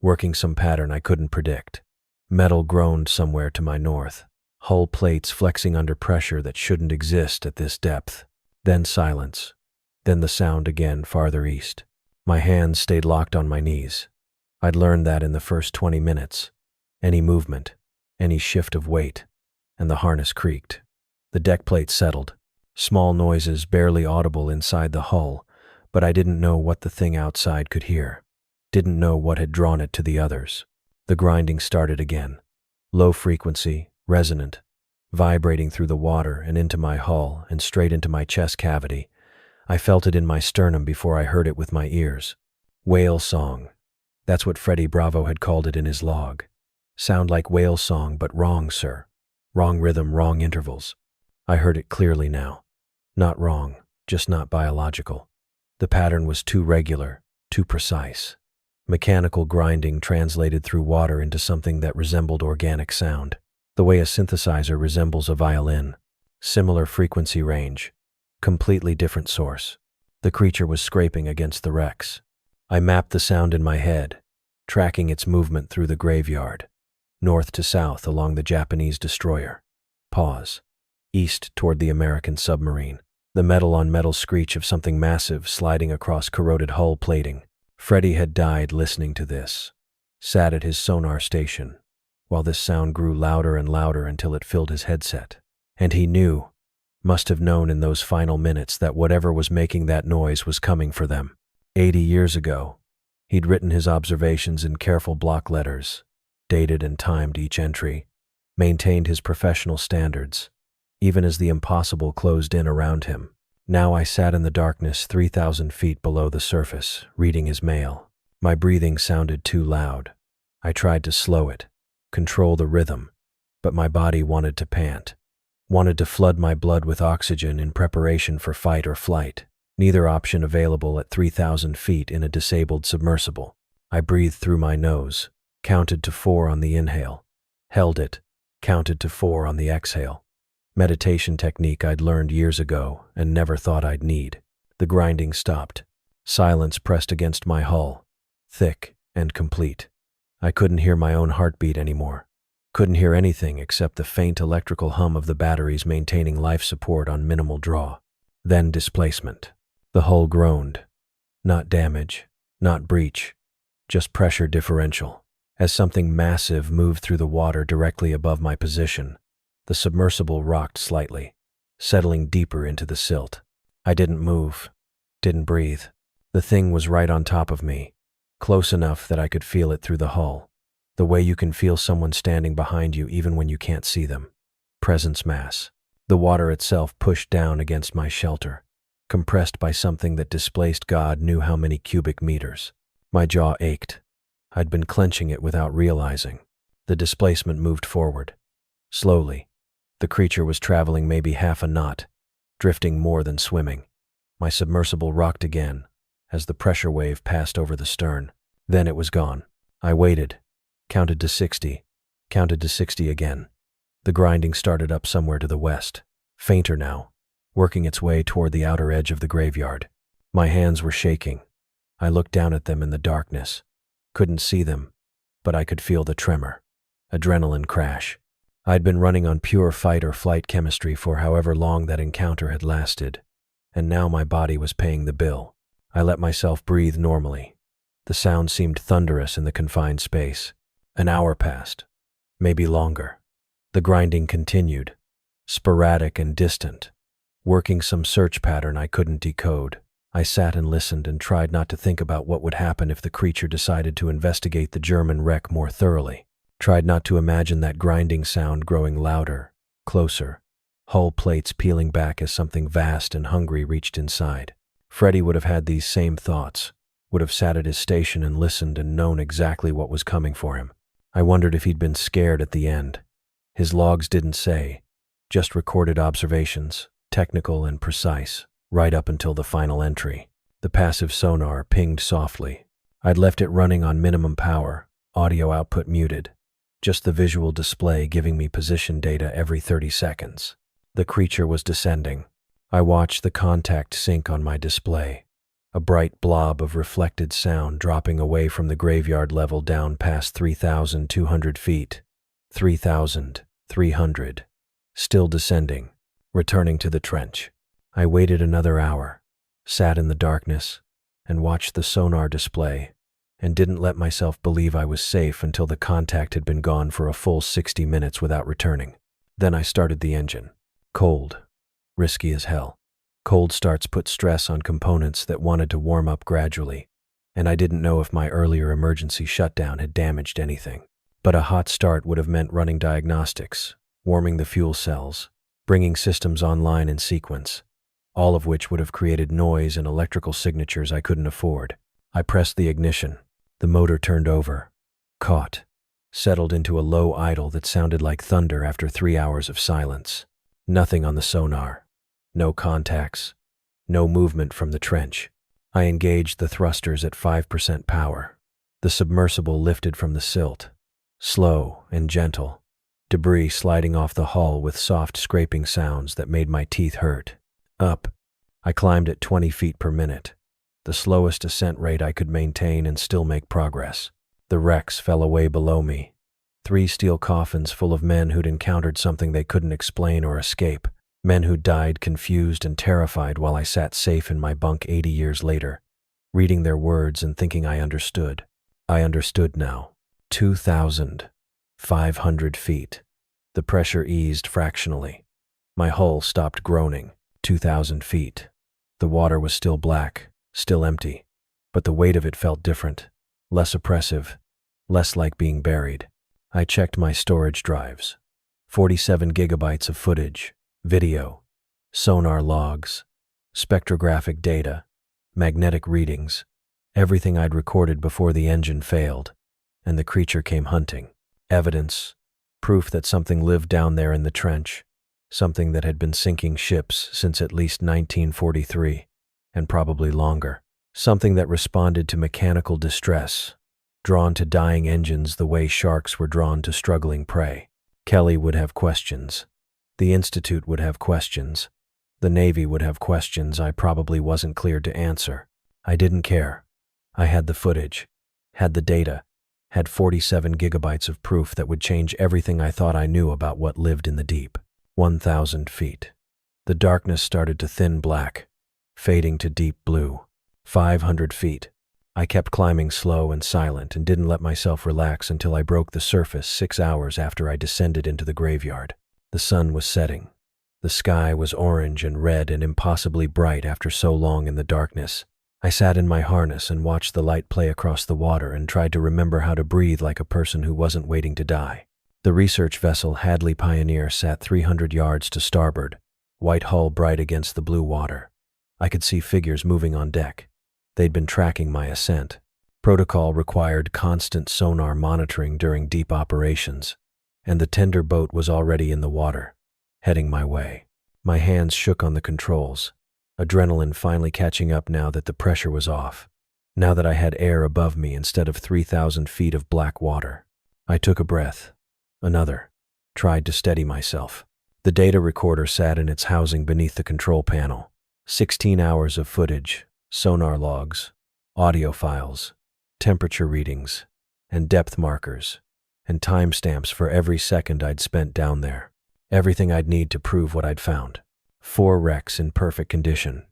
working some pattern I couldn't predict. Metal groaned somewhere to my north, hull plates flexing under pressure that shouldn't exist at this depth. Then silence. Then the sound again farther east. My hands stayed locked on my knees. I'd learned that in the first 20 minutes. Any movement, any shift of weight, and the harness creaked. The deck plate settled. Small noises barely audible inside the hull, but I didn't know what the thing outside could hear. Didn't know what had drawn it to the others. The grinding started again. Low frequency, resonant, vibrating through the water and into my hull and straight into my chest cavity. I felt it in my sternum before I heard it with my ears. Whale song. That's what Freddy Bravo had called it in his log. Sound like whale song, but wrong, sir. Wrong rhythm, wrong intervals. I heard it clearly now. Not wrong, just not biological. The pattern was too regular, too precise. Mechanical grinding translated through water into something that resembled organic sound, the way a synthesizer resembles a violin. Similar frequency range, completely different source. The creature was scraping against the wrecks. I mapped the sound in my head, tracking its movement through the graveyard, north to south along the Japanese destroyer. Pause. East toward the American submarine. The metal-on-metal screech of something massive sliding across corroded hull plating. Freddy had died listening to this, sat at his sonar station, while this sound grew louder and louder until it filled his headset. And he knew, must have known in those final minutes, that whatever was making that noise was coming for them. 80 years ago, he'd written his observations in careful block letters, dated and timed each entry, maintained his professional standards, even as the impossible closed in around him. Now I sat in the darkness 3,000 feet below the surface, reading his mail. My breathing sounded too loud. I tried to slow it, control the rhythm, but my body wanted to pant, wanted to flood my blood with oxygen in preparation for fight or flight. Neither option available at 3,000 feet in a disabled submersible. I breathed through my nose, counted to 4 on the inhale, held it, counted to 4 on the exhale. Meditation technique I'd learned years ago and never thought I'd need. The grinding stopped. Silence pressed against my hull, thick and complete. I couldn't hear my own heartbeat anymore. Couldn't hear anything except the faint electrical hum of the batteries maintaining life support on minimal draw. Then displacement. The hull groaned. Not damage, not breach, just pressure differential. As something massive moved through the water directly above my position, the submersible rocked slightly, settling deeper into the silt. I didn't move, didn't breathe. The thing was right on top of me, close enough that I could feel it through the hull, the way you can feel someone standing behind you even when you can't see them. Presence mass. The water itself pushed down against my shelter, compressed by something that displaced God knew how many cubic meters. My jaw ached. I'd been clenching it without realizing. The displacement moved forward. Slowly. The creature was traveling maybe half a knot, drifting more than swimming. My submersible rocked again as the pressure wave passed over the stern. Then it was gone. I waited, counted to 60, counted to 60 again. The grinding started up somewhere to the west, fainter now, working its way toward the outer edge of the graveyard. My hands were shaking. I looked down at them in the darkness. Couldn't see them, but I could feel the tremor. Adrenaline crash. I'd been running on pure fight or flight chemistry for however long that encounter had lasted, and now my body was paying the bill. I let myself breathe normally. The sound seemed thunderous in the confined space. An hour passed, maybe longer. The grinding continued, sporadic and distant, working some search pattern I couldn't decode. I sat and listened and tried not to think about what would happen if the creature decided to investigate the German wreck more thoroughly. Tried not to imagine that grinding sound growing louder, closer, hull plates peeling back as something vast and hungry reached inside. Freddy would have had these same thoughts, would have sat at his station and listened and known exactly what was coming for him. I wondered if he'd been scared at the end. His logs didn't say, just recorded observations, technical and precise, right up until the final entry. The passive sonar pinged softly. I'd left it running on minimum power, audio output muted, just the visual display giving me position data every 30 seconds. The creature was descending. I watched the contact sync on my display, a bright blob of reflected sound dropping away from the graveyard level down past 3,200 feet. 3,300. Still descending, returning to the trench. I waited another hour, sat in the darkness, and watched the sonar display, and didn't let myself believe I was safe until the contact had been gone for a full 60 minutes without returning. Then I started the engine. Cold. Risky as hell. Cold starts put stress on components that wanted to warm up gradually, and I didn't know if my earlier emergency shutdown had damaged anything. But a hot start would have meant running diagnostics, warming the fuel cells, bringing systems online in sequence, all of which would have created noise and electrical signatures I couldn't afford. I pressed the ignition. The motor turned over, caught, settled into a low idle that sounded like thunder after 3 hours of silence. Nothing on the sonar. No contacts. No movement from the trench. I engaged the thrusters at 5% power. The submersible lifted from the silt, slow and gentle, debris sliding off the hull with soft scraping sounds that made my teeth hurt. Up. I climbed at 20 feet per minute, the slowest ascent rate I could maintain and still make progress. The wrecks fell away below me. 3 steel coffins full of men who'd encountered something they couldn't explain or escape. Men who died confused and terrified while I sat safe in my bunk 80 years later, reading their words and thinking I understood. I understood now. 2,500 feet. The pressure eased fractionally. My hull stopped groaning. 2,000 feet. The water was still black, still empty, but the weight of it felt different, less oppressive, less like being buried. I checked my storage drives. 47 gigabytes of footage, video, sonar logs, spectrographic data, magnetic readings, everything I'd recorded before the engine failed, and the creature came hunting. Evidence, proof that something lived down there in the trench, something that had been sinking ships since at least 1943, and probably longer. Something that responded to mechanical distress, drawn to dying engines the way sharks were drawn to struggling prey. Kelly would have questions. The Institute would have questions. The Navy would have questions I probably wasn't cleared to answer. I didn't care. I had the footage, had the data, had 47 gigabytes of proof that would change everything I thought I knew about what lived in the deep. 1,000 feet. The darkness started to thin black, fading to deep blue. 500 feet. I kept climbing slow and silent and didn't let myself relax until I broke the surface 6 hours after I descended into the graveyard. The sun was setting. The sky was orange and red and impossibly bright after so long in the darkness. I sat in my harness and watched the light play across the water and tried to remember how to breathe like a person who wasn't waiting to die. The research vessel Hadley Pioneer sat 300 yards to starboard, white hull bright against the blue water. I could see figures moving on deck. They'd been tracking my ascent. Protocol required constant sonar monitoring during deep operations, and the tender boat was already in the water, heading my way. My hands shook on the controls, adrenaline finally catching up now that the pressure was off, now that I had air above me instead of 3,000 feet of black water. I took a breath, another, tried to steady myself. The data recorder sat in its housing beneath the control panel. 16 hours of footage, sonar logs, audio files, temperature readings, and depth markers, and timestamps for every second I'd spent down there. Everything I'd need to prove what I'd found. 4 wrecks in perfect condition,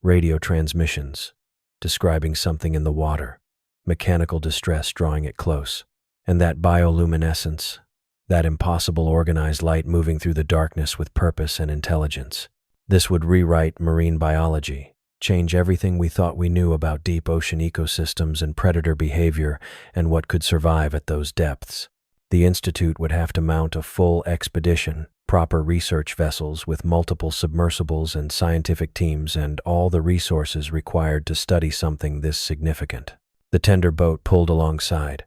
radio transmissions, describing something in the water, mechanical distress drawing it close, and that bioluminescence, that impossible organized light moving through the darkness with purpose and intelligence. This would rewrite marine biology, change everything we thought we knew about deep ocean ecosystems and predator behavior and what could survive at those depths. The Institute would have to mount a full expedition, proper research vessels with multiple submersibles and scientific teams and all the resources required to study something this significant. The tender boat pulled alongside.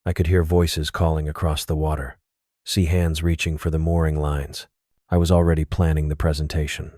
I could hear voices calling across the water, see hands reaching for the mooring lines. I was already planning the presentation.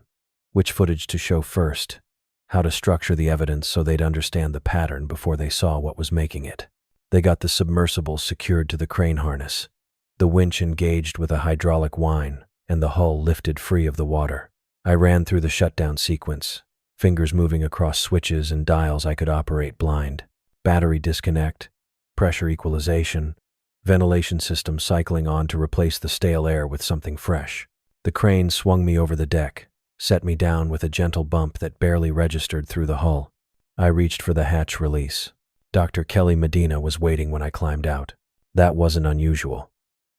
Which footage to show first, how to structure the evidence so they'd understand the pattern before they saw what was making it. They got the submersible secured to the crane harness, the winch engaged with a hydraulic whine, and the hull lifted free of the water. I ran through the shutdown sequence, fingers moving across switches and dials I could operate blind. Battery disconnect, pressure equalization, ventilation system cycling on to replace the stale air with something fresh. The crane swung me over the deck, set me down with a gentle bump that barely registered through the hull. I reached for the hatch release. Dr. Kelly Medina was waiting when I climbed out. That wasn't unusual.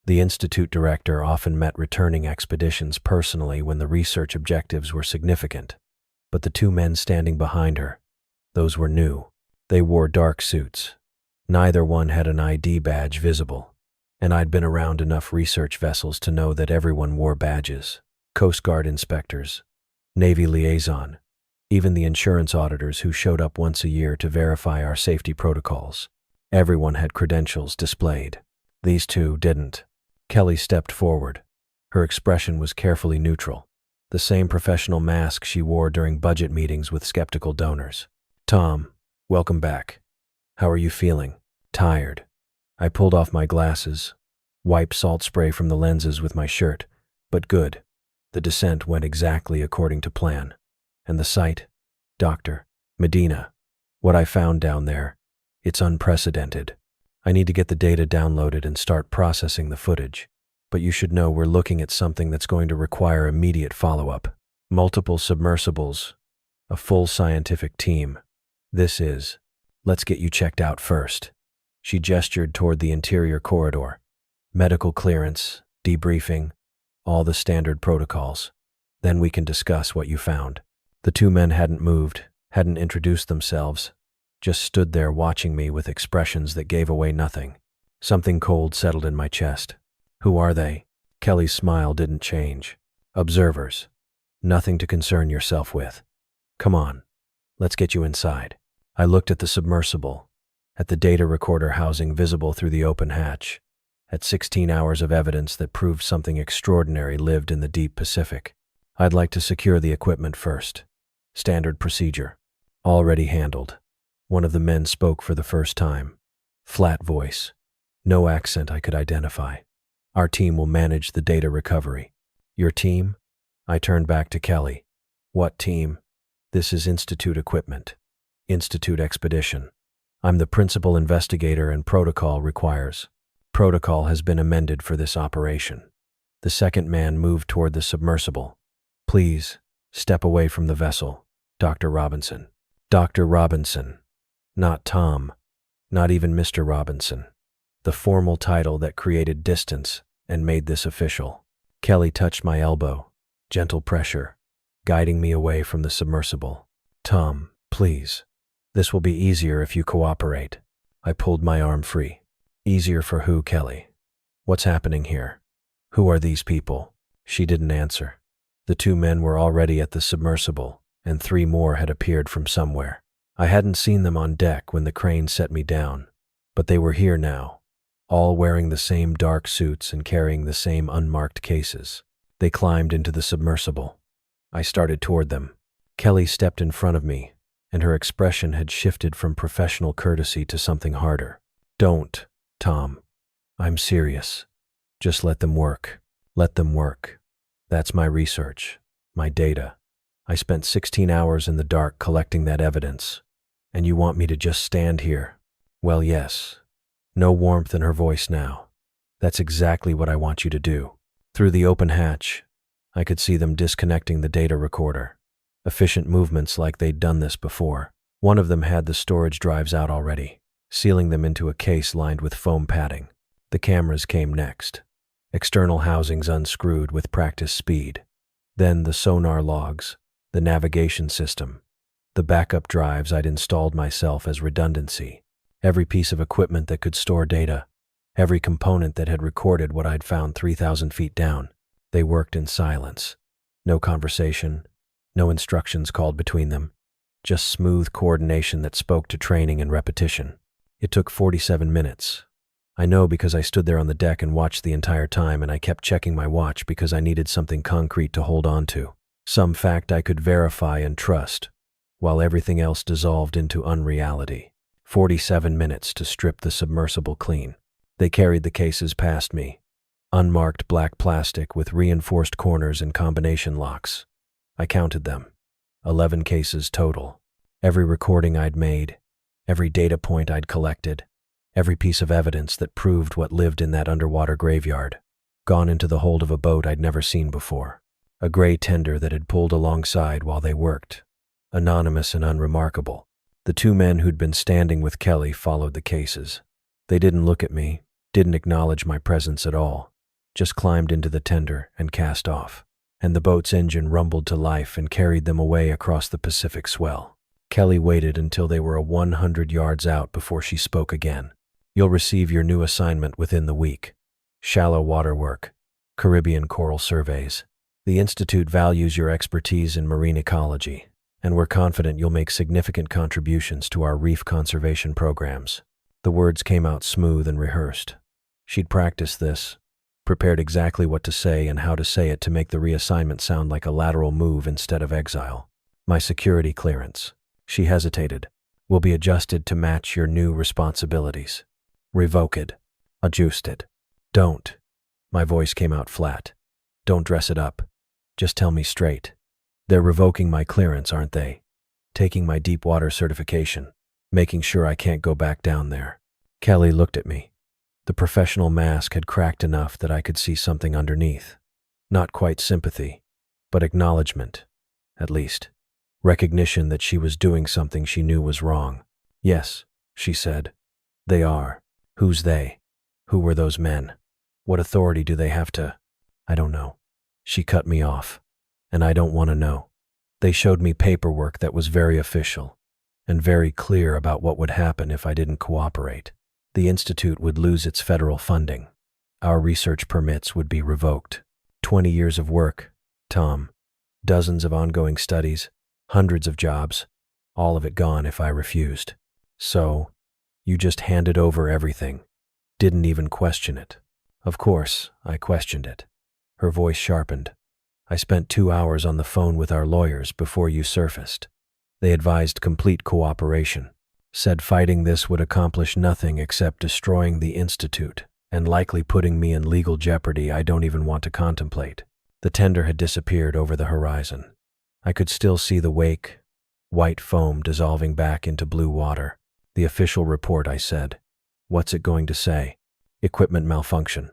The Institute director often met returning expeditions personally when the research objectives were significant. But the 2 men standing behind her, those were new. They wore dark suits. Neither one had an ID badge visible, and I'd been around enough research vessels to know that everyone wore badges. Coast Guard inspectors, Navy liaison, even the insurance auditors who showed up once a year to verify our safety protocols. Everyone had credentials displayed. These two didn't. Kelly stepped forward. Her expression was carefully neutral, the same professional mask she wore during budget meetings with skeptical donors. Tom, welcome back. How are you feeling? Tired. I pulled off my glasses, wiped salt spray from the lenses with my shirt, but good. The descent went exactly according to plan. And the site? Dr. Medina. What I found down there, it's unprecedented. I need to get the data downloaded and start processing the footage. But you should know we're looking at something that's going to require immediate follow-up. Multiple submersibles, a full scientific team. Let's get you checked out first. She gestured toward the interior corridor. Medical clearance, debriefing, all the standard protocols. Then we can discuss what you found. The two men hadn't moved, hadn't introduced themselves, just stood there watching me with expressions that gave away nothing. Something cold settled in my chest. Who are they? Kelly's smile didn't change. Observers. Nothing to concern yourself with. Come on, let's get you inside. I looked at the submersible, at the data recorder housing visible through the open hatch, at 16 hours of evidence that proved something extraordinary lived in the deep Pacific. I'd like to secure the equipment first. Standard procedure. Already handled. One of the men spoke for the first time. Flat voice. No accent I could identify. Our team will manage the data recovery. Your team? I turned back to Kelly. What team? This is Institute equipment. Institute expedition. I'm the principal investigator and protocol requires. Protocol has been amended for this operation. The second man moved toward the submersible. Please, step away from the vessel, Dr. Robinson. Dr. Robinson. Not Tom. Not even Mr. Robinson. The formal title that created distance and made this official. Kelly touched my elbow. Gentle pressure, guiding me away from the submersible. Tom, please. This will be easier if you cooperate. I pulled my arm free. Easier for who, Kelly? What's happening here? Who are these people? She didn't answer. The two men were already at the submersible, and 3 more had appeared from somewhere. I hadn't seen them on deck when the crane set me down, but they were here now, all wearing the same dark suits and carrying the same unmarked cases. They climbed into the submersible. I started toward them. Kelly stepped in front of me, and her expression had shifted from professional courtesy to something harder. Don't, Tom. I'm serious. Just let them work. Let them work. That's my research, my data. I spent 16 hours in the dark collecting that evidence. And you want me to just stand here? Well, yes. No warmth in her voice now. That's exactly what I want you to do. Through the open hatch, I could see them disconnecting the data recorder. Efficient movements like they'd done this before. One of them had the storage drives out already, sealing them into a case lined with foam padding. The cameras came next. External housings unscrewed with practice speed. Then the sonar logs, the navigation system, the backup drives I'd installed myself as redundancy. Every piece of equipment that could store data, every component that had recorded what I'd found 3,000 feet down. They worked in silence. No conversation, no instructions called between them, just smooth coordination that spoke to training and repetition. It took 47 minutes. I know because I stood there on the deck and watched the entire time, and I kept checking my watch because I needed something concrete to hold on to, some fact I could verify and trust, while everything else dissolved into unreality. 47 minutes to strip the submersible clean. They carried the cases past me, unmarked black plastic with reinforced corners and combination locks. I counted them. 11 cases total. Every recording I'd made, every data point I'd collected, every piece of evidence that proved what lived in that underwater graveyard, gone into the hold of a boat I'd never seen before. A gray tender that had pulled alongside while they worked. Anonymous and unremarkable. The 2 men who'd been standing with Kelly followed the cases. They didn't look at me, didn't acknowledge my presence at all, just climbed into the tender and cast off. And the boat's engine rumbled to life and carried them away across the Pacific swell. Kelly waited until they were 100 yards out before she spoke again. You'll receive your new assignment within the week. Shallow water work, Caribbean coral surveys. The Institute values your expertise in marine ecology, and we're confident you'll make significant contributions to our reef conservation programs. The words came out smooth and rehearsed. She'd practiced this, prepared exactly what to say and how to say it to make the reassignment sound like a lateral move instead of exile. My security clearance. She hesitated. Will be adjusted to match your new responsibilities. Revoked. Adjusted. Don't. My voice came out flat. Don't dress it up. Just tell me straight. They're revoking my clearance, aren't they? Taking my deep water certification, making sure I can't go back down there. Kelly looked at me. The professional mask had cracked enough that I could see something underneath. Not quite sympathy, but acknowledgement, at least. Recognition that she was doing something she knew was wrong. Yes, she said. They are. Who's they? Who were those men? What authority do they have to? I don't know. She cut me off. And I don't want to know. They showed me paperwork that was very official and very clear about what would happen if I didn't cooperate. The Institute would lose its federal funding. Our research permits would be revoked. 20 years of work, Tom. Dozens of ongoing studies, hundreds of jobs, all of it gone if I refused. So, you just handed over everything. Didn't even question it. Of course, I questioned it. Her voice sharpened. I spent 2 hours on the phone with our lawyers before you surfaced. They advised complete cooperation. Said fighting this would accomplish nothing except destroying the Institute and likely putting me in legal jeopardy I don't even want to contemplate. The tender had disappeared over the horizon. I could still see the wake, white foam dissolving back into blue water. The official report, I said. What's it going to say? Equipment malfunction.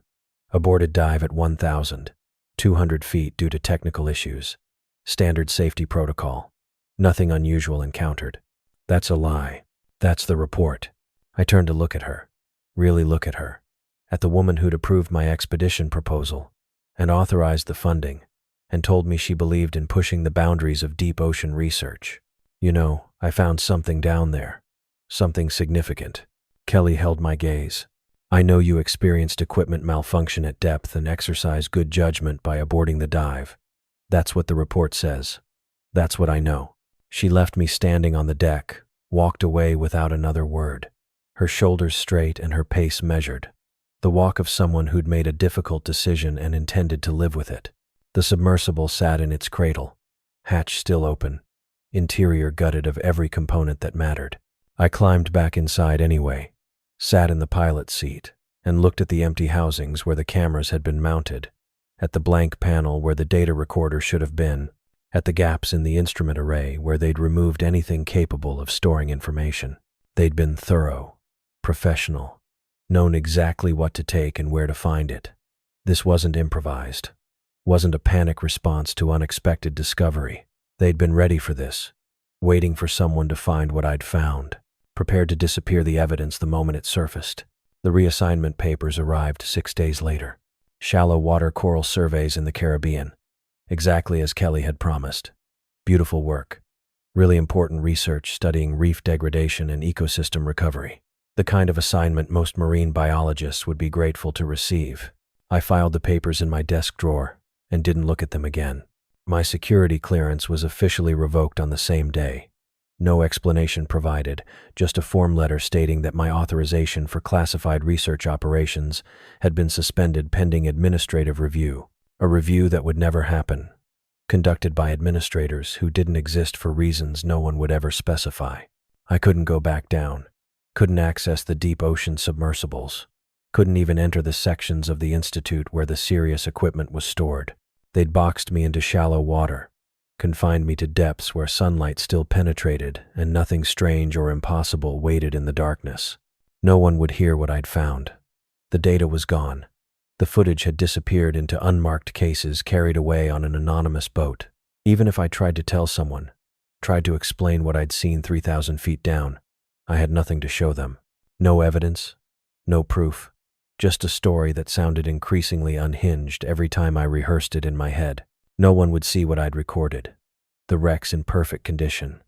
Aborted dive at 1,200 feet due to technical issues. Standard safety protocol. Nothing unusual encountered. That's a lie. That's the report. I turned to look at her. Really look at her. At the woman who'd approved my expedition proposal and authorized the funding and told me she believed in pushing the boundaries of deep ocean research. You know, I found something down there. Something significant. Kelly held my gaze. I know you experienced equipment malfunction at depth and exercised good judgment by aborting the dive. That's what the report says. That's what I know. She left me standing on the deck, walked away without another word. Her shoulders straight and her pace measured. The walk of someone who'd made a difficult decision and intended to live with it. The submersible sat in its cradle, hatch still open, interior gutted of every component that mattered. I climbed back inside anyway, sat in the pilot's seat, and looked at the empty housings where the cameras had been mounted, at the blank panel where the data recorder should have been, at the gaps in the instrument array where they'd removed anything capable of storing information. They'd been thorough, professional, known exactly what to take and where to find it. This wasn't improvised, wasn't a panic response to unexpected discovery. They'd been ready for this, waiting for someone to find what I'd found, prepared to disappear the evidence the moment it surfaced. The reassignment papers arrived 6 days later. Shallow water coral surveys in the Caribbean, exactly as Kelly had promised. Beautiful work. Really important research studying reef degradation and ecosystem recovery. The kind of assignment most marine biologists would be grateful to receive. I filed the papers in my desk drawer and didn't look at them again. My security clearance was officially revoked on the same day. No explanation provided, just a form letter stating that my authorization for classified research operations had been suspended pending administrative review, a review that would never happen, conducted by administrators who didn't exist for reasons no one would ever specify. I couldn't go back down, couldn't access the deep ocean submersibles, couldn't even enter the sections of the Institute where the serious equipment was stored. They'd boxed me into shallow water, confined me to depths where sunlight still penetrated and nothing strange or impossible waited in the darkness. No one would hear what I'd found. The data was gone. The footage had disappeared into unmarked cases carried away on an anonymous boat. Even if I tried to tell someone, tried to explain what I'd seen 3,000 feet down, I had nothing to show them. No evidence, no proof, just a story that sounded increasingly unhinged every time I rehearsed it in my head. No one would see what I'd recorded. The wrecks in perfect condition,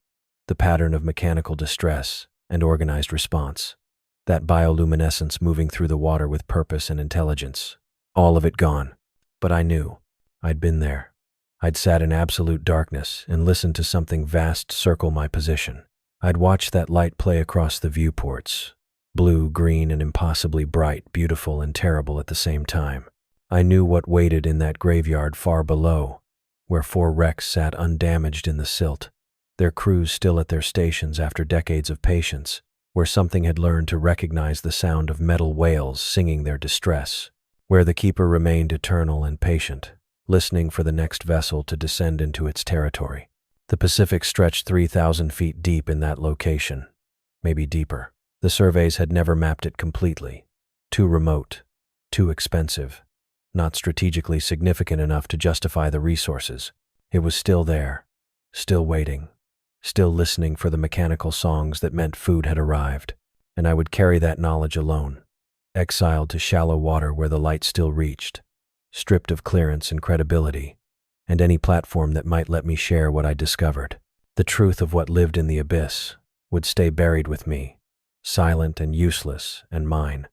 the pattern of mechanical distress and organized response, that bioluminescence moving through the water with purpose and intelligence. All of it gone. But I knew. I'd been there. I'd sat in absolute darkness and listened to something vast circle my position. I'd watched that light play across the viewports. Blue, green, and impossibly bright, beautiful and terrible at the same time. I knew what waited in that graveyard far below, where 4 wrecks sat undamaged in the silt, their crews still at their stations after decades of patience, where something had learned to recognize the sound of metal whales singing their distress, where the keeper remained eternal and patient, listening for the next vessel to descend into its territory. The Pacific stretched 3,000 feet deep in that location, maybe deeper. The surveys had never mapped it completely. Too remote, too expensive, not strategically significant enough to justify the resources. It was still there, still waiting, still listening for the mechanical songs that meant food had arrived, and I would carry that knowledge alone, exiled to shallow water where the light still reached, stripped of clearance and credibility, and any platform that might let me share what I discovered. The truth of what lived in the abyss would stay buried with me, silent and useless and mine.